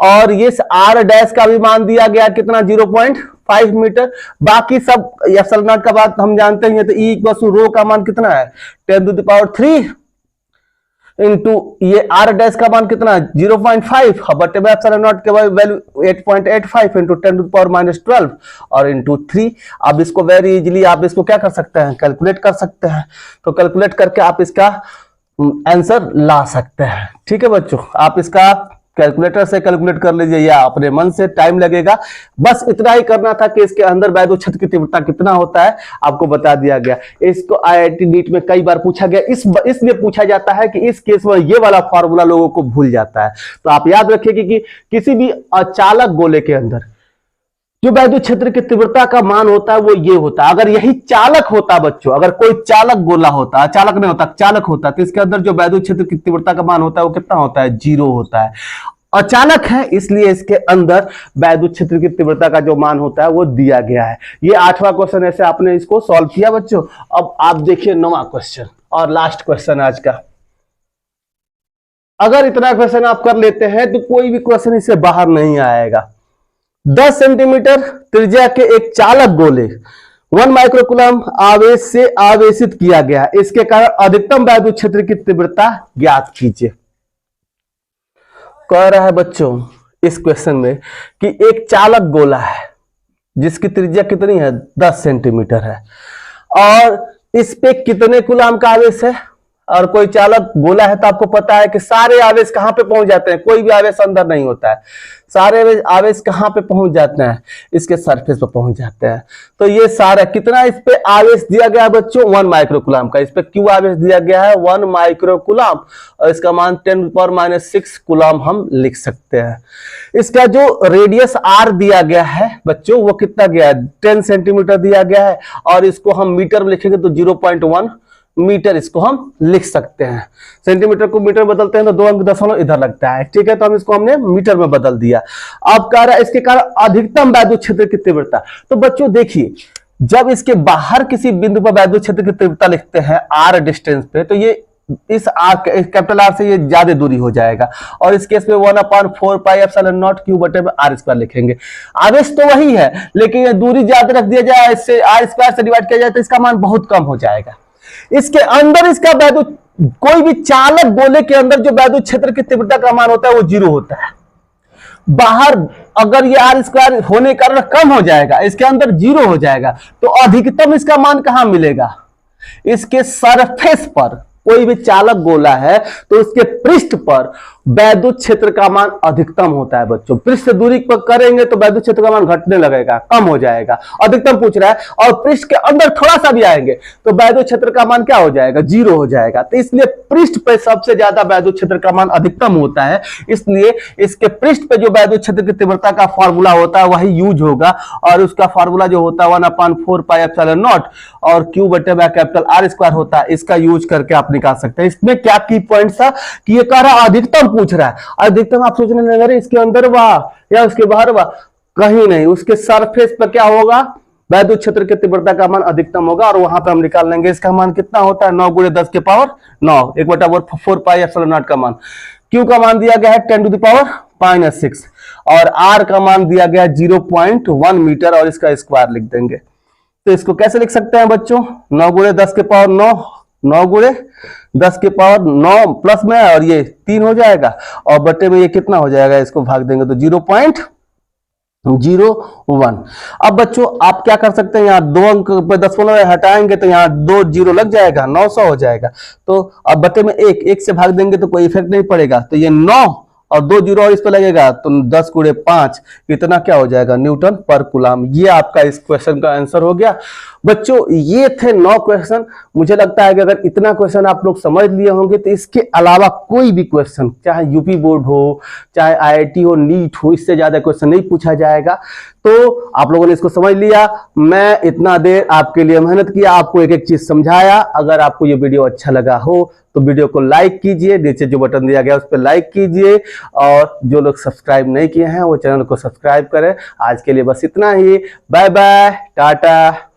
और ये r' का भी मान दिया गया कितना 0.5 मीटर। बाकी सब ε0 का बात हम जानते हैं। तो E रो का मान कितना है 10⁻³ इंटू ये r' का मान कितना 0.5, बटे में ε0 के वैल्यू 8.85 इंटू 10⁻⁻12 और इंटू 3। अब इसको वेरी इजीली आप इसको क्या कर सकते हैं, कैलकुलेट कर सकते हैं। तो कैलकुलेट करके आप इसका आंसर ला सकते हैं, ठीक है बच्चों। आप इसका कैलकुलेटर से कैलकुलेट कर लीजिए या अपने मन से, टाइम लगेगा। बस इतना ही करना था कि इसके अंदर वैद्युत क्षेत्र की तीव्रता कितना होता है आपको बता दिया गया। इसको IIT नीट में कई बार पूछा गया, इसलिए पूछा जाता है कि इस केस में ये वाला फार्मूला लोगों को भूल जाता है। तो आप याद रखिए कि किसी भी अचालक गोले के अंदर जो वैद्युत क्षेत्र की तीव्रता का मान होता है वो ये होता है। अगर यही चालक होता बच्चों, अगर कोई चालक गोला होता, चालक नहीं होता, चालक होता, तो इसके अंदर जो वैद्युत क्षेत्र की तीव्रता का मान होता है वो कितना होता है? 0 होता है। अचानक है इसलिए इसके अंदर वैद्युत क्षेत्र की तीव्रता का जो मान होता है वो दिया गया है। ये 8वां क्वेश्चन ऐसे आपने इसको सॉल्व किया बच्चों। अब आप देखिए 9वां क्वेश्चन और लास्ट क्वेश्चन आज का। अगर इतना क्वेश्चन आप कर लेते हैं तो कोई भी क्वेश्चन इससे बाहर नहीं आएगा। 10 सेंटीमीटर त्रिज्या के एक चालक गोले 1 माइक्रोकूलम आवेश से आवेशित किया गया, इसके कारण अधिकतम वैद्युत क्षेत्र की तीव्रता ज्ञात कीजिए। कह रहा है बच्चों इस क्वेश्चन में कि एक चालक गोला है जिसकी त्रिज्या कितनी है? 10 सेंटीमीटर है, और इस पे कितने कूलाम का आवेश है? और कोई चालक गोला है तो आपको पता है कि सारे आवेश कहां पे पहुंच जाते हैं, कोई भी आवेश अंदर नहीं होता है, सारे आवेश कहां पे पहुंच जाते हैं? इसके सरफेस पर पहुंच जाते हैं। तो ये सारा कितना इस पे आवेश दिया गया है बच्चों? 1 माइक्रोकूलम का। इस पे क्यों आवेश दिया गया है? 1 माइक्रोकूलम, और इसका मान 10⁻⁻6 कूलम हम लिख सकते हैं। इसका जो रेडियस आर दिया गया है बच्चों वो कितना गया है? 10 सेंटीमीटर दिया गया है, और इसको हम मीटर में लिखेंगे तो 0.1 मीटर इसको हम लिख सकते हैं। सेंटीमीटर को मीटर बदलते हैं तो 2 अंक दशमलव इधर लगता है, ठीक है, तो हम इसको हमने मीटर में बदल दिया। अब कह रहा है इसके कारण अधिकतम वैद्युत क्षेत्र की तीव्रता। तो बच्चों देखिए, जब इसके बाहर किसी बिंदु पर वैद्युत क्षेत्र की तीव्रता लिखते हैं आर डिस्टेंस पे, तो ये इस आर कैपिटल आर से ये ज्यादा दूरी हो जाएगा, और इस केस में 1/4πε0 Q/r² लिखेंगे। आवेश तो वही है, लेकिन ये दूरी ज्यादा रख दिया जाए, इससे r² से डिवाइड किया जाए तो इसका मान बहुत कम हो जाएगा। इसके अंदर इसका वैद्युत, कोई भी चालक गोले के अंदर जो वैद्युत क्षेत्र की तीव्रता का मान होता है वो 0 होता है। बाहर अगर ये r² होने के कारण कम हो जाएगा, इसके अंदर 0 हो जाएगा, तो अधिकतम इसका मान कहां मिलेगा? इसके सरफेस पर। कोई भी चालक गोला है तो उसके पृष्ठ पर वैद्युत क्षेत्र का मान अधिकतम होता है बच्चों। पृष्ठ से दूरी पर करेंगे तो वैद्युत क्षेत्र का मान घटने लगेगा, कम हो जाएगा, अधिकतम पूछ रहा है। और पृष्ठ के अंदर थोड़ा सा भी आएंगे तो वैद्युत क्षेत्र का मान क्या हो जाएगा? 0 हो जाएगा। तो इसलिए पृष्ठ पे सबसे ज्यादा वैद्युत क्षेत्र का मान अधिकतम होता है, इसलिए इसके पृष्ठ पे जो वैद्युत क्षेत्र की तीव्रता का फॉर्मूला होता है वही यूज होगा, और उसका फॉर्मूला जो होता है 1/4πε0 और Q/r² होता है, इसका यूज करके आप निकाल सकते हैं। इसमें क्या की पॉइंट था कि ये कह रहा अधिकतम पूछ रहा है। अधिकतम आप सोचने लगे इसके अंदर वाह या उसके बाहर वाह, कहीं नहीं, उसके सरफेस पर क्या होगा? वैद्युत क्षेत्र की तीव्रता का मान अधिकतम होगा, और वहां पे हम निकाल लेंगे। इसका मान कितना होता है? 9 × 10⁻9 1/4πε0 का मान। Q का मान दिया गया है 10⁻⁻6 और R का मान दिया गया है 0.1 मीटर, और इसका स्क्वायर लिख देंगे। तो इसको कैसे लिख सकते हैं बच्चों? 9 × 10⁻9, 9 × 10⁻9 प्लस में, और ये 3 हो जाएगा, और बटे में ये कितना हो जाएगा? इसको भाग देंगे तो 0.01। अब बच्चों आप क्या कर सकते हैं, यहाँ 2 अंक पे दशमलव हटाएंगे तो यहाँ 2 0 लग जाएगा, 900 हो जाएगा। तो अब बटे में 1 से भाग देंगे तो कोई इफेक्ट नहीं पड़ेगा, तो ये 9 और 2 0 और इस पे लगेगा तो 10 × 5 इतना क्या हो जाएगा? न्यूटन पर कूलम। ये आपका इस क्वेश्चन का आंसर हो गया बच्चों। ये थे 9 क्वेश्चन। मुझे लगता है कि अगर इतना क्वेश्चन आप लोग समझ लिए होंगे तो इसके अलावा कोई भी क्वेश्चन, चाहे यूपी बोर्ड हो, चाहे IIT हो, नीट हो, इससे ज्यादा क्वेश्चन नहीं पूछा जाएगा। तो आप लोगों ने इसको समझ लिया। मैं इतना देर आपके लिए मेहनत किया, आपको एक एक चीज समझाया। अगर आपको ये वीडियो अच्छा लगा हो तो वीडियो को लाइक कीजिए, नीचे जो बटन दिया गया उस पर लाइक कीजिए, और जो लोग सब्सक्राइब नहीं किए हैं वो चैनल को सब्सक्राइब करें। आज के लिए बस इतना ही। Bye bye, Tata.